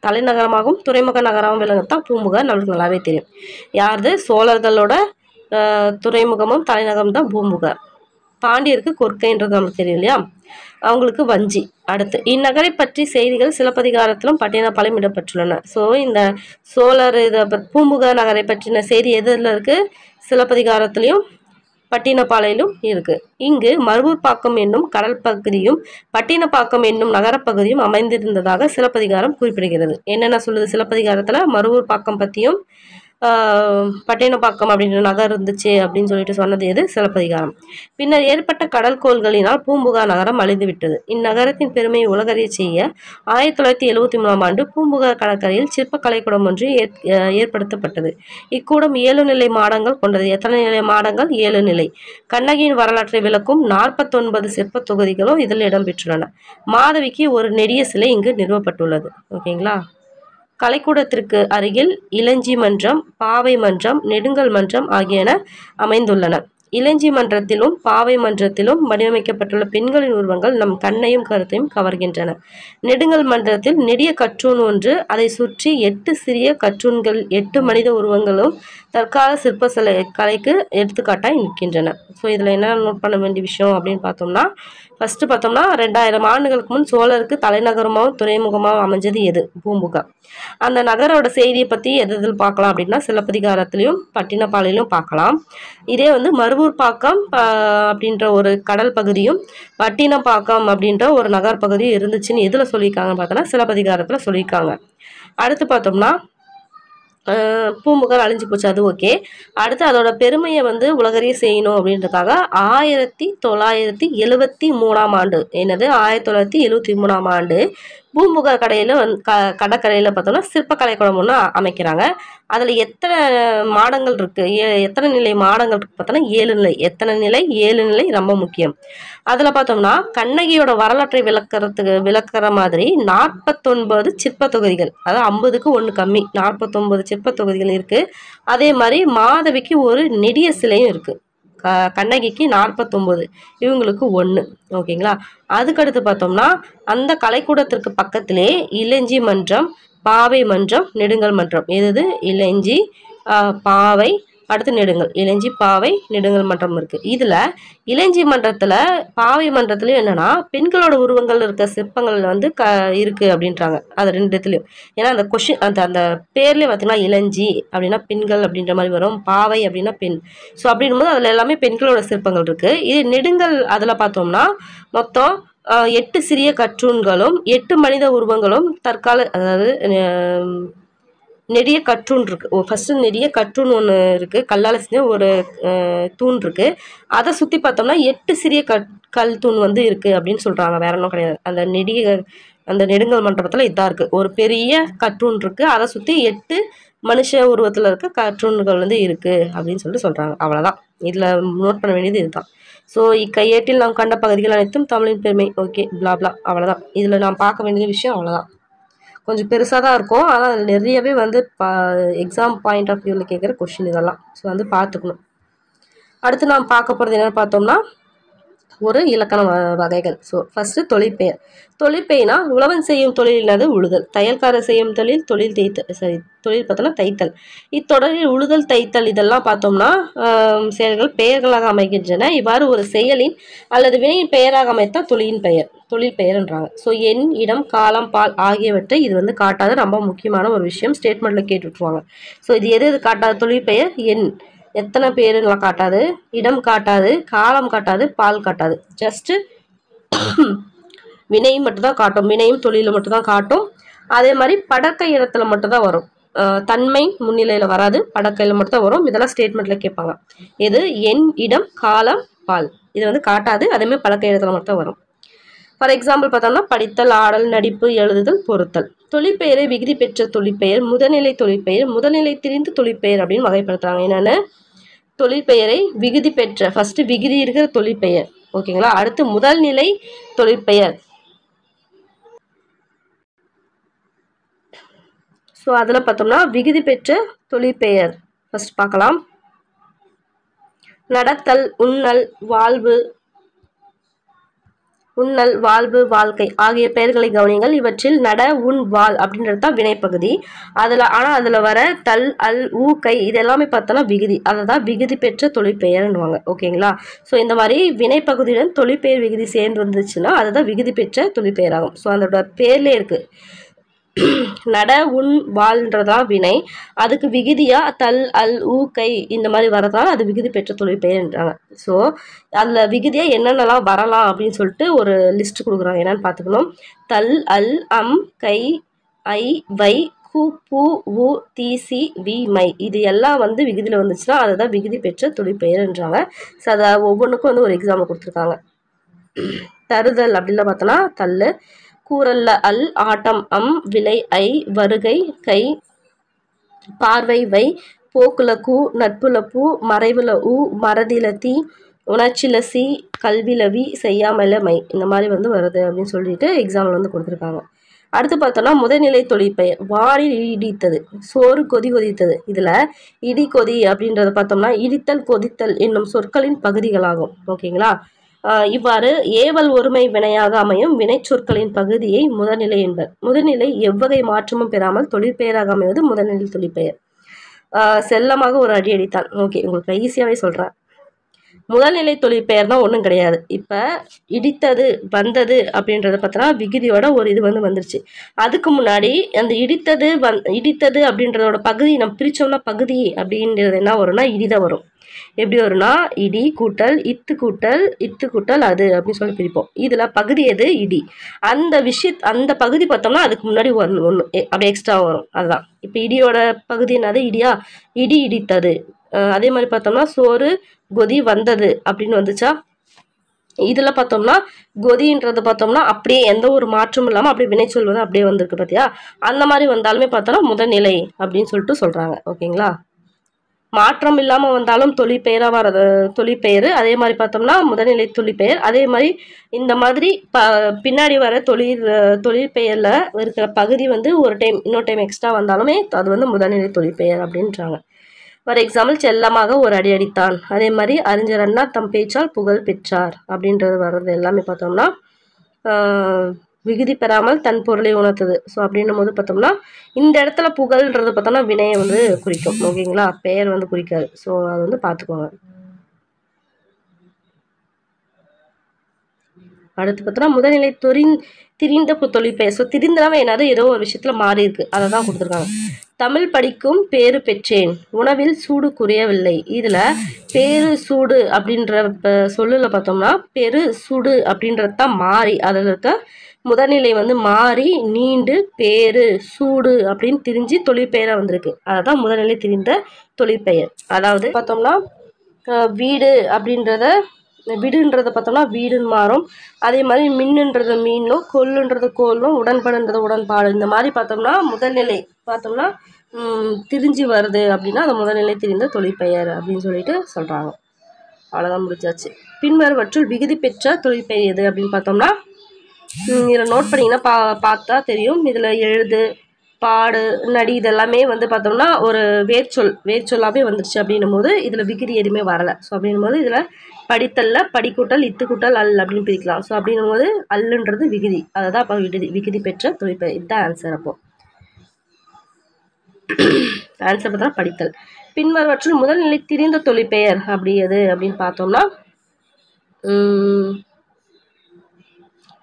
தலைநகரமாகவும் துறைமுக நகரமாகவும் விளங்கத்தான் பூம்புகார். நம்மளுக்கு நல்லாவே தெரியும். யாருது? சோழர்களோட துறைமுகமும் தலைநகரம் தான் பூம்புகார். பாண்டியருக்கு கொற்கைன்றது நமக்கு தெரியும் இல்லையா, அவங்களுக்கு வஞ்சி. அடுத்து இந்நகரை பற்றி செய்திகள் சிலப்பதிகாரத்திலும் பட்டினப்பாலையும் இடம்பெற்றுள்ளன. ஸோ இந்த சோழர் இதை பூம்புகார் நகரை பற்றின செய்தி எதில் இருக்குது? சிலப்பதிகாரத்திலையும் பட்டினப்பாலையிலும் இருக்குது. இங்கு மருவூர்பாக்கம் என்னும் கடல் பகுதியும் பட்டினப்பாக்கம் என்னும் நகரப்பகுதியும் அமைந்திருந்ததாக சிலப்பதிகாரம் குறிப்பிடுகிறது. என்னென்ன சொல்லுது சிலப்பதிகாரத்தில்? மருவூர்பாக்கம் பற்றியும் பட்டினப்பாக்கம் அப்படின்ற நகர் இருந்துச்சு அப்படின்னு சொல்லிட்டு சொன்னது எது? சிலப்பதிகாரம். பின்னர் ஏற்பட்ட கடற்கோள்களினால் பூம்புகார் நகரம் அழிந்துவிட்டது. இந்நகரத்தின் பெருமையை உலகறிய செய்ய 1973ஆம் ஆண்டு பூம்புகார் கடற்கரையில் சிற்ப கலைக்கூடம் ஒன்று ஏற்படுத்தப்பட்டது. இக்கூடம் 7 நிலை மாடங்கள் கொண்டது. எத்தனை நிலை மாடங்கள்? 7 நிலை. கண்ணகியின் வரலாற்றை விளக்கும் 49 சிற்ப தொகுதிகளும் இதில் இடம்பெற்றுள்ளன. மாதவிக்கு ஒரு நெடிய சிலை இங்கு நிறுவப்பட்டுள்ளது. ஓகேங்களா. கலைக்கூடத்திற்கு அருகில் இளஞ்சி மன்றம், பாவை மன்றம், நெடுங்கல் மன்றம் ஆகியன அமைந்துள்ளன. இளஞ்சி மன்றத்திலும் பாவை மன்றத்திலும் வடிவமைக்கப்பட்டுள்ள பெண்களின் உருவங்கள் நம் கண்ணையும் கருத்தையும் கவர்கின்றன. நெடுங்கல் மன்றத்தில் நெடிய கற்றூன் ஒன்று, அதை சுற்றி 8 சிறிய கற்றூன்கள், 8 மனித உருவங்களும் தற்கால சிற்ப கலைக்கு எடுத்துக்காட்டாய் நிற்கின்றன. ஸோ இதில் என்ன நோட் பண்ண வேண்டிய விஷயம் அப்படின்னு பார்த்தோம்னா ஃபஸ்ட்டு பார்த்தோம்னா 2000 ஆண்டுகளுக்கு முன் சோழருக்கு தலைநகரமாகவும் துறைமுகமாகவும் அமைஞ்சது எது? பூம்புகார். அந்த நகரோட செய்தியை பற்றி எதில் பார்க்கலாம் அப்படின்னா சிலப்பதிகாரத்திலையும் பட்டினப்பாலையிலும் பார்க்கலாம். இதே வந்து மருவூர்பாக்கம் அப்படின்ற ஒரு கடல் பகுதியும் பட்டினப்பாக்கம் அப்படின்ற ஒரு நகர் பகுதியும் இருந்துச்சுன்னு எதில் சொல்லியிருக்காங்கன்னு பார்த்தோன்னா சிலப்பதிகாரத்தில் சொல்லியிருக்காங்க. அடுத்து பார்த்தோம்னா பூம்புகார் அழிஞ்சு போச்சு, அது ஓகே. அடுத்து அதோட பெருமையை வந்து உலகறிய செய்யணும் அப்படின்றதுக்காக 1973ஆம் ஆண்டு, என்னது 1973ஆம் ஆண்டு பூம்புகார் கடையில் கடற்கரையில் பார்த்தோம்னா சிற்பக்கலை கூடம் ஒன்று அமைக்கிறாங்க. அதில் எத்தனை மாடங்கள் இருக்குது, எத்தனை நிலை மாடங்கள் இருக்குது பார்த்தோன்னா 7 நிலை. எத்தனை நிலை? 7 நிலை, ரொம்ப முக்கியம். அதில் பார்த்தோம்னா கண்ணகியோட வரலாற்றை விளக்குற மாதிரி 49 சிற்ப தொகுதிகள், அதாவது 50க்கு 1 கம்மி, 49 சிற்ப தொகுதிகள் இருக்குது. அதே மாதிரி மாதவிக்கு ஒரு நெடிய சிலையும் இருக்குது. கண்ணகிக்கு 49, இவங்களுக்கு 1. ஓகேங்களா. அதுக்கடுத்து பார்த்தோம்னா அந்த கலைக்கூடத்திற்கு பக்கத்திலே இளஞ்சி மன்றம், பாவை மன்றம், நெடுங்கல் மன்றம். எது? இளஞ்சி, பாவை, அடுத்து நெடுங்கல். இளஞ்சி, பாவை, நெடுங்கல் மன்றம் இருக்குது. இதில் இளஞ்சி மன்றத்தில் பாவை மன்றத்துலையும் என்னென்னா பெண்களோட உருவங்கள் இருக்க சிற்பங்கள் வந்து இருக்குது அப்படின்றாங்க. அது 2த்துலையும். ஏன்னா அந்த கொஷின் அந்த பேர்லேயே பார்த்தீங்கன்னா இளஞ்சி அப்படின்னா பெண்கள் அப்படின்ற மாதிரி வரும், பாவை அப்படின்னா பெண். ஸோ அப்படின்னும்போது அதில் எல்லாமே பெண்களோட சிற்பங்கள் இருக்குது. இது நெடுங்கல் அதில் பார்த்தோம்னா மொத்தம் 8 சிறிய கற்றூன்களும் 8 மனித உருவங்களும் அதாவது நெடிய கற்றூன் இருக்குது. ஃபஸ்ட்டு நெடிய கற்றூன் ஒன்று இருக்குது, கல்லால் செஞ்ச ஒரு தூண் இருக்குது. அதை சுற்றி பார்த்தோம்னா 8 சிறிய கல் தூண் வந்து இருக்குது அப்படின்னு சொல்கிறாங்க. வேற ஒன்றும் கிடையாது. அந்த நெடுங்கல் மண்டபத்தில் இதாக இருக்குது. ஒரு பெரிய கற்றூன் இருக்குது, அதை சுற்றி 8 மனுஷ உருவத்தில் இருக்க கற்றூன்கள் வந்து இருக்குது அப்படின்னு சொல்கிறாங்க. அவ்வளோதான். இதில் நோட் பண்ண வேண்டியது இதுதான். ஸோ இக்கையேட்டில் நாம் கண்ட பகுதிகள் அனைத்தும் தமிழின் பெருமை. ஓகே, பிளாப்லா, அவ்வளோதான். இதில் நாம் பார்க்க வேண்டிய விஷயம் அவ்வளோதான். கொஞ்சம் பெருசாக தான் இருக்கும், ஆனால் அதில் நிறையவே வந்து எக்ஸாம் பாயிண்ட் ஆஃப் வியூவில் கேட்குற கொஷின் இதெல்லாம். ஸோ வந்து பார்த்துக்கணும். அடுத்து நாம் பார்க்க போகிறது என்னென்னு பார்த்தோம்னா ஒரு இலக்கண வகைகள். ஸோ ஃபஸ்ட்டு தொழிற்பெயர். தொழிற்பெயர்னா உழவன் செய்யும் தொழில் இல்லாத உழுதல், தையல்காரர் செய்யும் தொழில் தொழில் பார்த்தோம்னா தைத்தல். இத்தொடரில் உழுதல், தைத்தல் இதெல்லாம் பார்த்தோம்னா செயல்கள் பெயர்களாக அமைகின்றன. இவ்வாறு ஒரு செயலின் அல்லது வினையின் பெயராக அமைத்தால் தொழில் பெயர்ன்றாங்க. ஸோ எண், இடம், காலம், பால் ஆகியவற்றை இது வந்து காட்டாத ரொம்ப முக்கியமான ஒரு விஷயம். ஸ்டேட்மெண்ட்டில் கேட்டு விட்டுருவாங்க. ஸோ இது எது காட்டாத தொழிற்பெயர்? எண், எத்தனை பேருங்களாம் காட்டாது, இடம் காட்டாது, காலம் காட்டாது, பால் காட்டாது. ஜஸ்ட்டு வினையும் மட்டும்தான் காட்டும், வினையும் தொழிலும் மட்டும்தான் காட்டும். அதே மாதிரி படக்க இடத்துல மட்டும்தான் வரும், தன்மை முன்னிலையில் வராது, படக்கையில் மட்டும்தான் வரும். இதெல்லாம் ஸ்டேட்மெண்ட்டில் கேட்பாங்க. எது? எண், இடம், காலம், பால். இது வந்து காட்டாது, அதேமாதிரி படக்க இடத்துல மட்டும் வரும். ஃபார் எக்ஸாம்பிள் பார்த்தோம்னா படித்தல், ஆடல், நடிப்பு, எழுதுதல், பொருத்தல். தொழிற்பெயரை விகுதி பெற்ற தொழிற்பெயர், முதல்நிலை தொழிற்பெயர், முதல்நிலை திரிந்து தொழிற்பெயர் அப்படின்னு வகைப்படுத்துறாங்க. என்னென்ன? தொழிற்பெயரை விகுதி பெற்ற, ஃபர்ஸ்ட் விகுதி இருக்கிற தொழிற்பெயர். ஓகேங்களா. அடுத்து முதல்நிலை தொழிற்பெயர். ஸோ அதில் பார்த்தோம்னா விகுதி பெற்ற தொழிற்பெயர் ஃபர்ஸ்ட் பார்க்கலாம். நடத்தல், உண்ணல், வாழ்வு, வாழ்க்கை ஆகிய பெயர்களை கவனிங்கள். இவற்றில் நட, உண், வாழ் அப்படின்றது தான் வினைப்பகுதி. அதில் வர தல், அல், ஊ, கை இது எல்லாமே பார்த்தோன்னா விகுதி. அதை தான் விகுதி பெற்ற தொழிற்பெயர்னுவாங்க. ஓகேங்களா. ஸோ இந்த மாதிரி வினைப்பகுதியுடன் தொழிற்பெயர் விகுதி சேர்ந்து வந்துச்சுன்னா அதுதான் விகுதி பெற்ற தொழிற்பெயர் ஆகும். ஸோ அதோட பேர்லேயே இருக்குது. நட, உண், வாழ்ன்றதான் வினை. அதுக்கு விகுதியா தல், அல், ஊ, கை இந்த மாதிரி வரதால அது விகுதி பெற்ற தொழிற்பெயர்ன்றாங்க. ஸோ அதில் விகுதியா என்னென்னலாம் வரலாம் அப்படின்னு சொல்லிட்டு ஒரு லிஸ்ட் கொடுக்குறாங்க. என்னன்னு பார்த்துக்கணும். தல், அல், அம், கை, ஐ, வை, கு, பூ, ஊ, தி, சி, வி, மை இது எல்லாம் வந்து விகுதியில் வந்துச்சுன்னா அதுதான் விகுதி பெற்ற தொழிற்பெயர்ன்றாங்க. ஸோ அதை ஒவ்வொன்றுக்கும் வந்து ஒரு எக்ஸாம்பிள் கொடுத்துருக்காங்க. தருதல் அப்படின்லாம் பார்த்தோன்னா தல், கூறல்ல அல், ஆட்டம் அம், விலை ஐ, வருகை கை, பார்வை வை, போக்குல கூ, நட்புல பூ, மறைவுல ஊ, மறதில தீ, உணர்ச்சில சி, கல்வில வி, செய்யாமல மை இந்த மாதிரி வந்து வருது அப்படின்னு சொல்லிட்டு எக்ஸாம்பிள் வந்து கொடுத்துருக்காங்க. அடுத்து பார்த்தோம்னா முதல்நிலை தொழிற்பெயர். வானில் இடித்தது, சோறு கொதித்தது. இதில் இடி, கொதி அப்படின்றத பார்த்தோம்னா இடித்தல், கொதித்தல் என்னும் சொற்களின் பகுதிகளாகும். ஓகேங்களா. இவ்வாறு ஏவல் ஒருமை வினையாக அமையும் வினை சொற்களின் பகுதியை முதல்நிலை என்பர். முதல்நிலை எவ்வகை மாற்றமும் பெறாமல் தொழிற்பெயராக அமைவது முதல்நிலை தொழிற்பெயர். செல்லமாக ஒரு அடி அடித்தான். ஓகே, உங்களுக்கு ஈஸியாகவே சொல்கிறேன். முதல்நிலை தொழிற்பெயர் தான் ஒன்றும் கிடையாது. இப்போ இடித்தது, வந்தது அப்படின்றத பார்த்தோன்னா விகுதியோட ஒரு இது வந்து வந்துருச்சு. அதுக்கு முன்னாடி அந்த இடித்தது அப்படின்றதோட பகுதி நம்ம பிரித்தோம்னா பகுதி அப்படின்றது என்ன வரும்னா இடிதான் வரும். எப்படி வரும்னா இடி கூட்டல் இத்து கூட்டல் அது அப்படின்னு சொல்லி பிரிப்போம். இதில் பகுதி எது? இடி. அந்த பகுதி பார்த்தோம்னா அதுக்கு முன்னாடி ஒன்று அப்படியே எக்ஸ்ட்ரா வரும். அதுதான் இப்போ இடியோட பகுதி என்னது? இடியா. இடி இடித்தது. அதே மாதிரி பார்த்தோம்னா சோறு கொதி வந்தது அப்படின்னு வந்துச்சா இதில் பார்த்தோம்னா கொதின்றது பார்த்தோம்னா அப்படியே எந்த ஒரு மாற்றமும் இல்லாமல் அப்படியே வினைச்சொல் வந்து அப்படியே வந்திருக்கு பார்த்தியா. அந்த மாதிரி வந்தாலுமே பார்த்தோம்னா முதல்நிலை அப்படின்னு சொல்லிட்டு சொல்கிறாங்க. ஓகேங்களா. மாற்றம் இல்லாமல் வந்தாலும் தொழிற்பெயராக வர்றது தொழிற்பெயர். அதே மாதிரி பார்த்தோம்னா முதல்நிலை தொழிற்பெயர். அதே மாதிரி இந்த மாதிரி பின்னாடி வர தொழிற்பெயரில் இருக்கிற பகுதி வந்து ஒரு டைம் இன்னொரு டைம் எக்ஸ்ட்ரா வந்தாலுமே அது வந்து முதல்நிலை தொழிற்பெயர் அப்படின்றாங்க. ஃபார் எக்ஸாம்பிள் செல்லமாக ஒரு அடி அடித்தான். அதே மாதிரி அறிஞர் அண்ணா தம் பேச்சால் புகழ் பெற்றார் அப்படின்றது வர்றது எல்லாமே பார்த்தோம்னா விகுதி பெறாமல் தன் பொருளை உணர்த்தது. ஸோ அப்படின்னும் போது பார்த்தோம்னா இந்த இடத்துல புகழ்ன்றது பார்த்தோம்னா வினையை வந்து குறிக்கும். ஓகேங்களா. பெயர் வந்து குறிக்காது. ஸோ அது வந்து பார்த்துக்கோங்க. அடுத்து பார்த்தோம்னா முதல்நிலை திரிந்த தொழிற்பெயர். ஸோ திரிந்தனாவே என்னது ஏதோ ஒரு விஷயத்தில் மாறி இருக்கு, அதை தான் கொடுத்துருக்காங்க. தமிழ் படிக்கும் பேரு பெற்றேன், உணவில் சூடு குறையவில்லை. இதில் பேரு சூடு அப்படின்ற சொல்லில் பார்த்தோம்னா பெரு சூடு அப்படின்றது தான் மாறி, அதில் இருக்க முதல்நிலை வந்து மாறி நீண்டு பேரு சூடு அப்படின்னு திரிஞ்சு தொழிற்பெயராக வந்திருக்கு. அதை தான் முதல்நிலை திரிந்த தொழிற்பெயர். அதாவது பார்த்தோம்னா வீடு அப்படின்றத விடுன்றதை பார்த்தோம்னா வீடுன்னு மாறும். அதே மாதிரி மின்னுன்றது மீனும், கொல்லுன்றது கோலும், உடன்படுன்றது உடன்பாடு. இந்த மாதிரி பார்த்தோம்னா முதல்நிலை பார்த்தோம்னா திரிஞ்சு வருது அப்படின்னா அது முதல்நிலை திரிந்த தொழிற்பெயர் அப்படின்னு சொல்லிட்டு சொல்கிறாங்க. அவ்வளோதான், முடிச்சாச்சு. பின்வருவற்றுள் விகுதி பெற்ற தொழிற்பெயர் எது அப்படின்னு பார்த்தோம்னா இதில் நோட் பண்ணிங்கன்னா பார்த்தா தெரியும். இதில் எழுது, பாடு, நடி இதெல்லாமே வந்து பார்த்தோம்னா ஒரு வேர்ச்சொல்லாகவே வந்துருச்சு அப்படின்னும் போது இதில் விகுதி எதுவுமே வரலை. ஸோ அப்படின்னும் போது இதில் படித்தல்ல படிக்கூட்டல் இத்துக்கூட்டல் அல் அப்படின்னு பிரிக்கலாம். ஸோ அப்படின்னும் போது அல்லுன்றது விகுதி, அதை தான் அப்போ விகுதி பெற்ற தொழிற்பெயர். இதுதான் ஆன்சர். அப்போ ஆன்சர் பார்த்தா படித்தல். பின்வருவற்றுள் முதல்நிலை திரிந்த தொழிற்பெயர் அப்படி எது அப்படின்னு பார்த்தோம்னா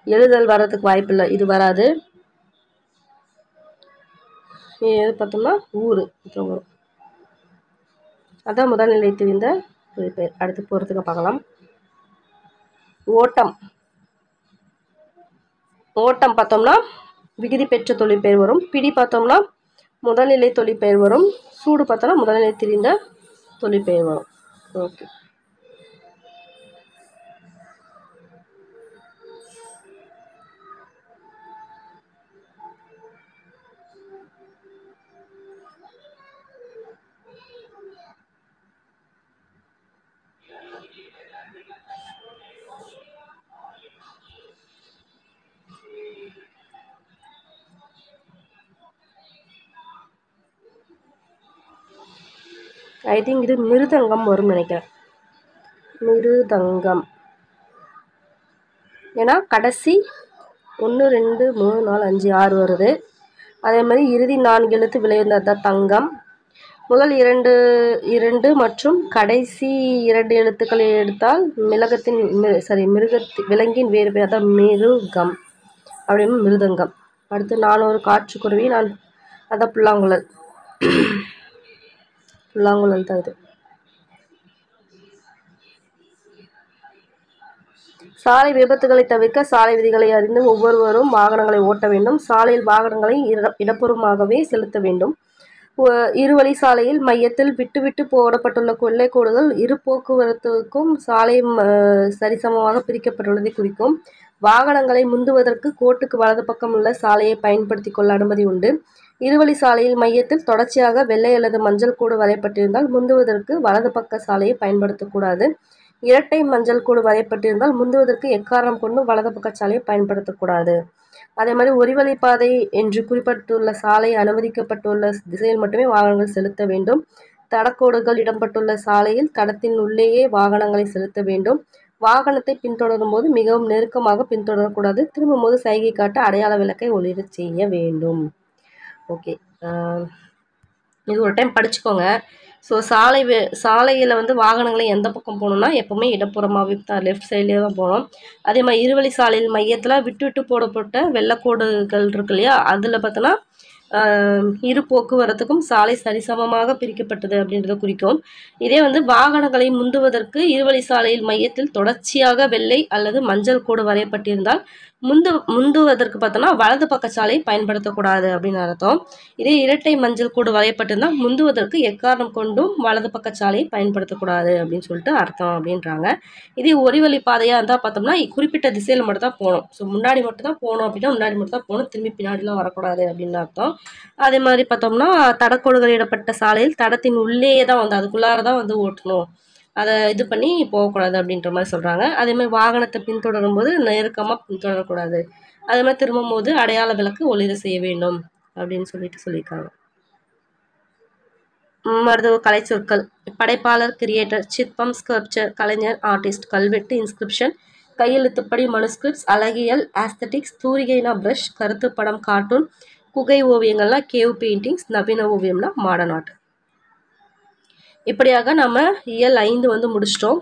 எழுதல் வர்றதுக்கு வாய்ப்பு இல்லை, இது வராது. எது பார்த்தோம்னா ஊர் வரும், அதான் முதல்நிலை திரிந்த தொழிற்பெயர். அடுத்து போகிறதுக்கு பார்க்கலாம். ஓட்டம். ஓட்டம் பார்த்தோம்னா விகுதி பெற்ற தொழிற்பெயர் வரும். பிடி பார்த்தோம்னா முதல்நிலை தொழிற்பெயர் வரும். சூடு பார்த்தோம்னா முதல்நிலை திரிந்த தொழிற்பெயர் வரும். ஓகே. ஐ திங்க் இது மிருதங்கம் வரும்னு நினைக்கிறேன். மிருதங்கம். ஏன்னா கடைசி 1 2 3 4 5 6 வருது. அதே மாதிரி இறுதி 4 எழுத்து விளைந்தது தங்கம். முதல் 2 மற்றும் கடைசி 2 எழுத்துக்களை எடுத்தால் விலங்கின் வேறு பேர், அதான் மிருகம் அப்படின்னு மிருதங்கம். அடுத்து நான் ஒரு காற்றுக்குருவி, அதான் புல்லாங்குழல். புல்லாங்குழல் தான் இது. சாலை விபத்துகளை தவிர்க்க சாலை விதிகளை அறிந்து ஒவ்வொருவரும் வாகனங்களை ஓட்ட வேண்டும். சாலையில் வாகனங்களை இடப்புறமாகவே செலுத்த வேண்டும். இருவழி சாலையில் மையத்தில் விட்டு போடப்பட்டுள்ள கொள்ளைக்கோடுகள் இரு போக்குவரத்துக்கும் சாலை சரிசமமாக பிரிக்கப்பட்டுள்ளதை குறிக்கும். வாகனங்களை முந்துவதற்கு கோட்டுக்கு வலது பக்கம் உள்ள சாலையை பயன்படுத்தி கொள்ள அனுமதி உண்டு. இருவழி சாலையில் மையத்தில் தொடர்ச்சியாக வெள்ளை அல்லது மஞ்சள் கோடு வரையப்பட்டிருந்தால் முந்துவதற்கு வலது பக்க சாலையை பயன்படுத்தக்கூடாது. இரட்டை மஞ்சள் கோடு வரையப்பட்டிருந்தால் முந்துவதற்கு எக்காரணம் கொண்டு வலது பக்க சாலையை பயன்படுத்தக்கூடாது. அதே மாதிரி ஒரு வழிப்பாதை என்று குறிப்பிட்டுள்ள சாலை அனுமதிக்கப்பட்டுள்ள திசையில் மட்டுமே வாகனங்கள் செலுத்த வேண்டும். தடக்கோடுகள் இடம்பட்டுள்ள சாலையில் தடத்தின் உள்ளேயே வாகனங்களை செலுத்த வேண்டும். வாகனத்தை பின்தொடரும் போது மிகவும் நெருக்கமாக பின்தொடரக்கூடாது. திரும்பும் போது சைகை காட்ட அடையாள விளக்கை ஒளிரச் செய்ய வேண்டும். ஓகே, இது ஒரு டைம் படிச்சுக்கோங்க. ஸோ சாலையில் வந்து வாகனங்களை எந்த பக்கம் போகணும்னா எப்போவுமே இடப்புறமாகவே தான், லெஃப்ட் சைட்லேயே தான் போகணும். அதே மாதிரி இருவழி சாலையில் மையத்தில் விட்டு போடப்பட்ட வெள்ளைக்கோடுகள் இருக்கு இல்லையா, அதில் பார்த்தோன்னா இரு போக்குவரத்துக்கும் சாலை சரிசமமாக பிரிக்கப்பட்டது அப்படின்றத குறிக்கும். இதே வந்து வாகனங்களை முந்துவதற்கு இருவழி சாலையில் மையத்தில் தொடர்ச்சியாக வெள்ளை அல்லது மஞ்சள் கோடு வரையப்பட்டிருந்தால் முந்துவதற்கு பார்த்தோம்னா வலது பக்க சாலை பயன்படுத்தக்கூடாது அப்படின்னு அர்த்தம். இதே இரட்டை மஞ்சள் கோடு வரையப்பட்டிருந்தால் முந்துவதற்கு எக்காரணம் கொண்டும் வலது பக்க சாலையை பயன்படுத்தக்கூடாது அப்படின்னு சொல்லிட்டு அர்த்தம் அப்படின்றாங்க. இதே ஒரு வழி பாதையாக இருந்தால் பார்த்தோம்னா குறிப்பிட்ட திசையில் மட்டும் தான் போகணும். ஸோ முன்னாடி மட்டும் தான் போகணும் அப்படின்னா முன்னாடி மட்டும் தான் போகணும், திரும்பி பின்னாடிலாம் வரக்கூடாது அப்படின்னு அர்த்தம். அதே மாதிரி பார்த்தோம்னா தடக்கோடுகள் இடப்பட்ட சாலையில் தடத்தின் உள்ளேயே தான் வந்து அதுக்குள்ளார தான் வந்து ஓட்டணும், அதை இது பண்ணி போகக்கூடாது அப்படின்ற மாதிரி சொல்கிறாங்க. அதே மாதிரி வாகனத்தை பின்தொடரும் போது நெருக்கமாக பின்தொடரக்கூடாது, அதே மாதிரி திரும்பும் போது அடையாள விளக்கு ஒளிர செய்ய வேண்டும் அப்படின்னு சொல்லியிருக்காங்க. மருத்துவ கலை சொற்கள்: படைப்பாளர், கிரியேட்டர், சிற்பம், ஸ்கல்ப்சர், கலைஞர், ஆர்டிஸ்ட், கல்வெட்டு, இன்ஸ்கிரிப்ஷன், கையெழுத்துப்படி, மனுஸ்கிரிப்ட்ஸ், அழகியல், ஆஸ்தட்டிக்ஸ், தூரிகைனா பிரஷ், கருத்துப்படம், கார்ட்டூன், குகை ஓவியங்கள்னா கேவ் பெயிண்டிங்ஸ், நவீன ஓவியம்னா மாடர்ன் ஆர்ட். இப்படியாக நம்ம இயல் 5 வந்து முடிச்சிட்டோம்.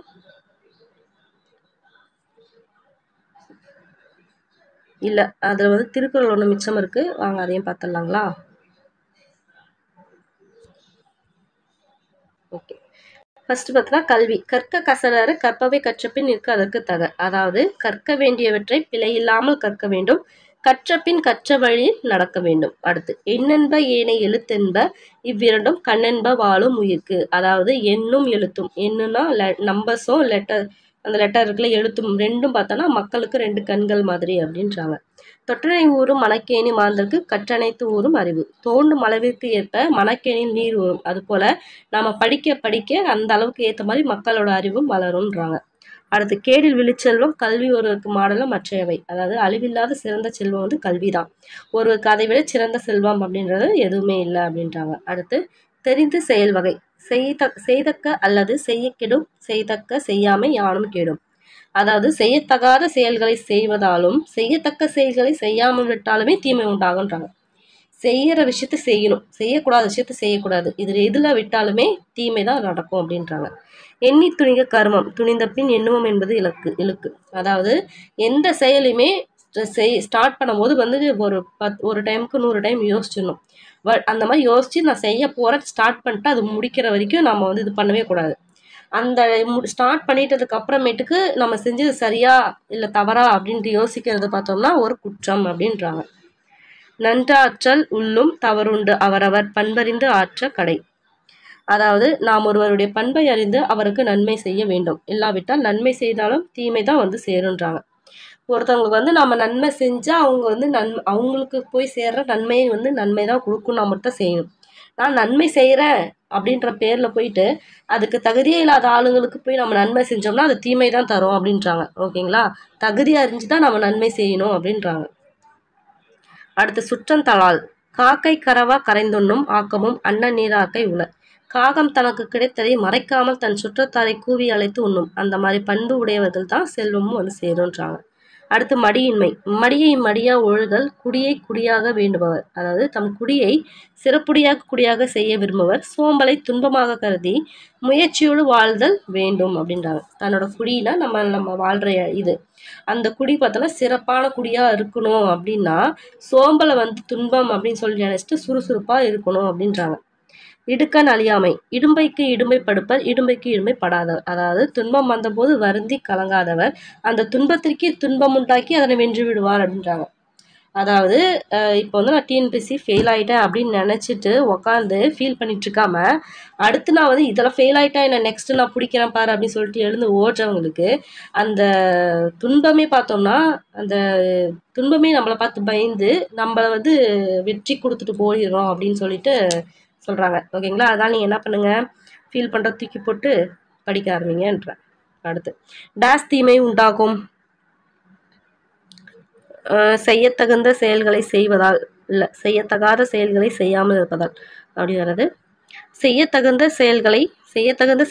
இல்லை, அதில் வந்து திருக்குறள் ஒன்று மிச்சம் இருக்கு, வாங்க அதையும் பார்த்துடலாங்களா? ஓகே, ஃபர்ஸ்ட் பார்த்தீங்கன்னா கல்வி. கற்க கசடற கற்பவை கற்றபின் நிற்க அதற்கு தக. அதாவது கற்க வேண்டியவற்றை பிழையில்லாமல் கற்க வேண்டும், கற்றபின் கற்ற வழியில் நடக்க வேண்டும். அடுத்து எண்ணென்ப ஏனை எழுத்தென்ப இவ்விரண்டும் கண்ணென்ப வாழும் உயிர்க்கு. அதாவது எண்ணும் எழுத்தும், எண்ணுனா நம்பர்ஸும் லெட்டர், அந்த லெட்டர் இருக்குல்ல எழுத்தும் ரெண்டும் பார்த்தோன்னா மக்களுக்கு ரெண்டு கண்கள் மாதிரி அப்படின்றாங்க. தொற்றனை ஊறும் மணக்கேணி மாந்தருக்கு கற்றனைத்து ஊறும் அறிவு. தோண்டும் அளவிற்கு ஏற்ப மணக்கேணியில் நீர் ஊறும். அது போல நாம படிக்க படிக்க அந்த அளவுக்கு ஏற்ற மாதிரி மக்களோட அறிவும் வளரும்ன்றாங்க. அடுத்து கேடில் விழுச்செல்வம் கல்வி ஒருவருக்கு மாடலும் மற்றையவை. அதாவது அழிவில்லாத சிறந்த செல்வம் வந்து கல்வி தான், ஒருவருக்கு அதை விட சிறந்த செல்வம் அப்படின்றது எதுவுமே இல்லை அப்படின்றாங்க. அடுத்து தெரிந்து செயல் வகை. செய்தக்க அல்லது செய்ய கெடும், செய்தக்க செய்யாமை யானும் கெடும். அதாவது செய்யத்தகாத செயல்களை செய்வதாலும் செய்யத்தக்க செயல்களை செய்யாமல் விட்டாலுமே தீமை உண்டாகுன்றாங்க. செய்யற விஷயத்த செய்யணும், செய்யக்கூடாத விஷயத்த செய்யக்கூடாது, இதுல எதுல விட்டாலுமே தீமை தான் நடக்கும் அப்படின்றாங்க. எண்ணி துணிக கர்மம், துணிந்த பின் எண்ணுவோம் என்பது இழுக்கு. அதாவது எந்த செயலையுமே ஸ்டார்ட் பண்ணும்போது வந்து ஒரு டைமுக்கு 100 டைம் யோசிச்சிடணும். அந்த மாதிரி யோசிச்சு நான் செய்ய போறேன் ஸ்டார்ட் பண்ணிட்டு அது முடிக்கிற வரைக்கும் நம்ம வந்து இது பண்ணவே கூடாது. அந்த ஸ்டார்ட் பண்ணிட்டதுக்கு அப்புறமேட்டுக்கு நம்ம செஞ்சது சரியா இல்லை தவறா அப்படின்ட்டு யோசிக்கிறது பார்த்தோம்னா ஒரு குற்றம் அப்படின்றாங்க. நன்றாற்றல் உள்ளும் தவறுண்டு அவரவர் பண்பறிந்து ஆற்ற கடை. அதாவது நாம் ஒருவருடைய பண்பை அறிந்து அவருக்கு நன்மை செய்ய வேண்டும், இல்லாவிட்டால் நன்மை செய்தாலும் தீமை தான் வந்து சேருன்றாங்க. ஒருத்தவங்களுக்கு வந்து நம்ம நன்மை செஞ்சா அவங்க வந்து அவங்களுக்கு போய் சேர்ற நன்மையை வந்து நன்மை தான் கொடுக்கும், நம்ம மட்டும் செய்யணும். நான் நன்மை செய்கிறேன் அப்படின்ற பேரில் போயிட்டு அதுக்கு தகுதியே இல்லாத ஆளுங்களுக்கு போய் நம்ம நன்மை செஞ்சோம்னா அது தீமை தான் தரும் அப்படின்றாங்க. ஓகேங்களா? தகுதி அறிஞ்சு தான் நம்ம நன்மை செய்யணும் அப்படின்றாங்க. அடுத்து சுற்றந்தளால். காக்கை கரவா கரைந்துண்ணும் ஆக்கமும் அன்ன நீராக்கை உல. காகம் தனக்கு கிடைத்ததை மறைக்காமல் தன் சுற்றத்தாரை கூவி அழைத்து உண்ணும். அந்த மாதிரி பண்பு உடையவர்கள் தான் செல்வமும் வந்து சேருன்றாங்க. அடுத்து மடியின்மை. மடியை மடியா ஒழுகல் குடியை குடியாக வேண்டுபவர். அதாவது தம் குடியை சிறப்புடியாக செய்ய விரும்புவர் சோம்பலை துன்பமாக கருதி முயற்சியோடு வாழ்தல் வேண்டும் அப்படின்றாங்க. தன்னோட குடினா நம்ம வாழ்ற இது, அந்த குடி பார்த்தோன்னா சிறப்பான குடியா இருக்கணும் அப்படின்னா சோம்பலை வந்து துன்பம் அப்படின்னு சொல்லி நினைச்சிட்டு சுறுசுறுப்பா இருக்கணும் அப்படின்றாங்க. இடுக்கண் அழியாமை. இடும்பைக்கு இடும்பை படுப்பர் இடும்பைக்கு இடும்பை படாதவர். அதாவது துன்பம் வந்தபோது வருந்தி கலங்காதவர் அந்த துன்பத்திற்கே துன்பம் உண்டாக்கி அதனை வென்று விடுவார் அப்படின்றாங்க. அதாவது இப்போ வந்து நான் டிஎன்பிஎஸ்சி ஃபெயில் ஆகிட்டேன் அப்படின்னு நினச்சிட்டு உட்காந்து ஃபீல் பண்ணிட்டு இருக்காம அடுத்து நான் வந்து இதெல்லாம் ஃபெயில் ஆகிட்டா என்ன நெக்ஸ்ட்டு நான் பிடிக்கிறேன் பாரு அப்படின்னு சொல்லிட்டு எழுந்து ஓடுறவங்களுக்கு அந்த துன்பமே பார்த்தோம்னா அந்த துன்பமே நம்மளை பார்த்து பயந்து நம்மளை வந்து வெற்றி கொடுத்துட்டு போயிடுறோம் அப்படின்னு சொல்லிட்டு சொல்கிறாங்க. ஓகேங்களா? அதனால் நீங்கள் என்ன பண்ணுங்கள், ஃபீல் பண்ணுற தூக்கி போட்டு படிக்க ஆரம்பிங்கன்ற. அடுத்து டேஸ் தீமை உண்டாகும். செய்யத்தகுந்த செயல்களை செய்வதால், இல்லை செய்யத்தகாத செயல்களை செய்யாமல் இருப்பதால் அப்படிங்கிறது. செய்யத்தகுந்த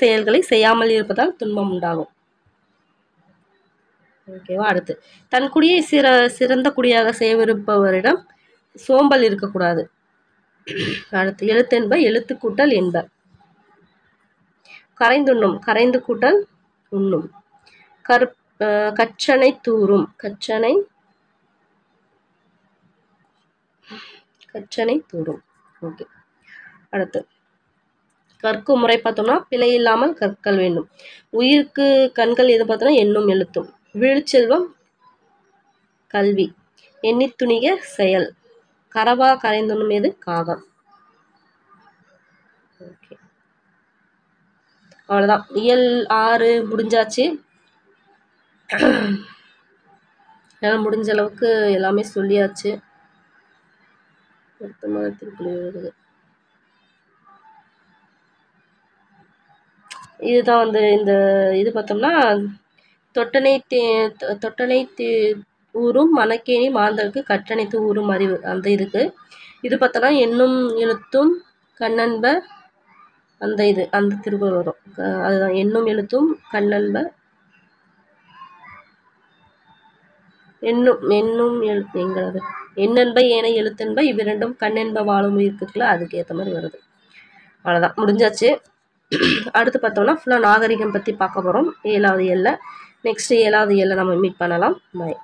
செயல்களை செய்யாமல் இருப்பதால் துன்பம் உண்டாகும். ஓகேவா? அடுத்து தன் குடியை சிறந்த குடியாக செய்யவிருப்பவரிடம் சோம்பல் இருக்கக்கூடாது. அடுத்து எழுத்தென்ப எழுத்து கூட்டல் என்ப. கரைந்துண்ணும் கரைந்து கூட்டல் உண்ணும். கற்றனை தூறும் கற்றனை தூரும். ஓகே. அடுத்து கற்கும் முறை பார்த்தோம்னா பிழை இல்லாமல் கற்கள் வேண்டும். உயிருக்கு கண்கள் எது பார்த்தோம்னா எண்ணும் எழுத்தும். விழுச்செல்வம் கல்வி. எண்ணித்துணிக செயல். கரவா கரைந்துண்ணும் எது காகம். ஓகே, அவ்வளோதான். இயல் 6 முடிஞ்சாச்சு. முடிஞ்ச அளவுக்கு எல்லாமே சொல்லியாச்சு. இதுதான் வந்து இந்த இது பார்த்தோம்னா தொட்டனை ஊரும் மணக்கேணி மாந்தருக்கு கற்றனைத்து ஊரும் அறிவு அந்த இதுக்கு. இது பார்த்தோம்னா எண்ணும் எழுத்தும் கண்ணன்ப அந்த இது அந்த திருக்குறள் வரும். அதுதான் எண்ணும் எழுத்தும் கண்ணன்ப எண்ணும் எழுத்து எங்கிறது எண்ணென்ப ஏன எழுத்தென்ப இவ்விரண்டும் கண்ணென்ப வாழும் உயிர்க்குள்ள அதுக்கு ஏற்ற மாதிரி வருது. அவ்வளோதான், முடிஞ்சாச்சு. அடுத்து பார்த்தோம்னா ஃபுல்லாக நாகரிகம் பற்றி பார்க்க போகிறோம் 7வது இயல்ல. நெக்ஸ்ட் 7வது இயல்ல நம்ம மீட் பண்ணலாம். பாய்.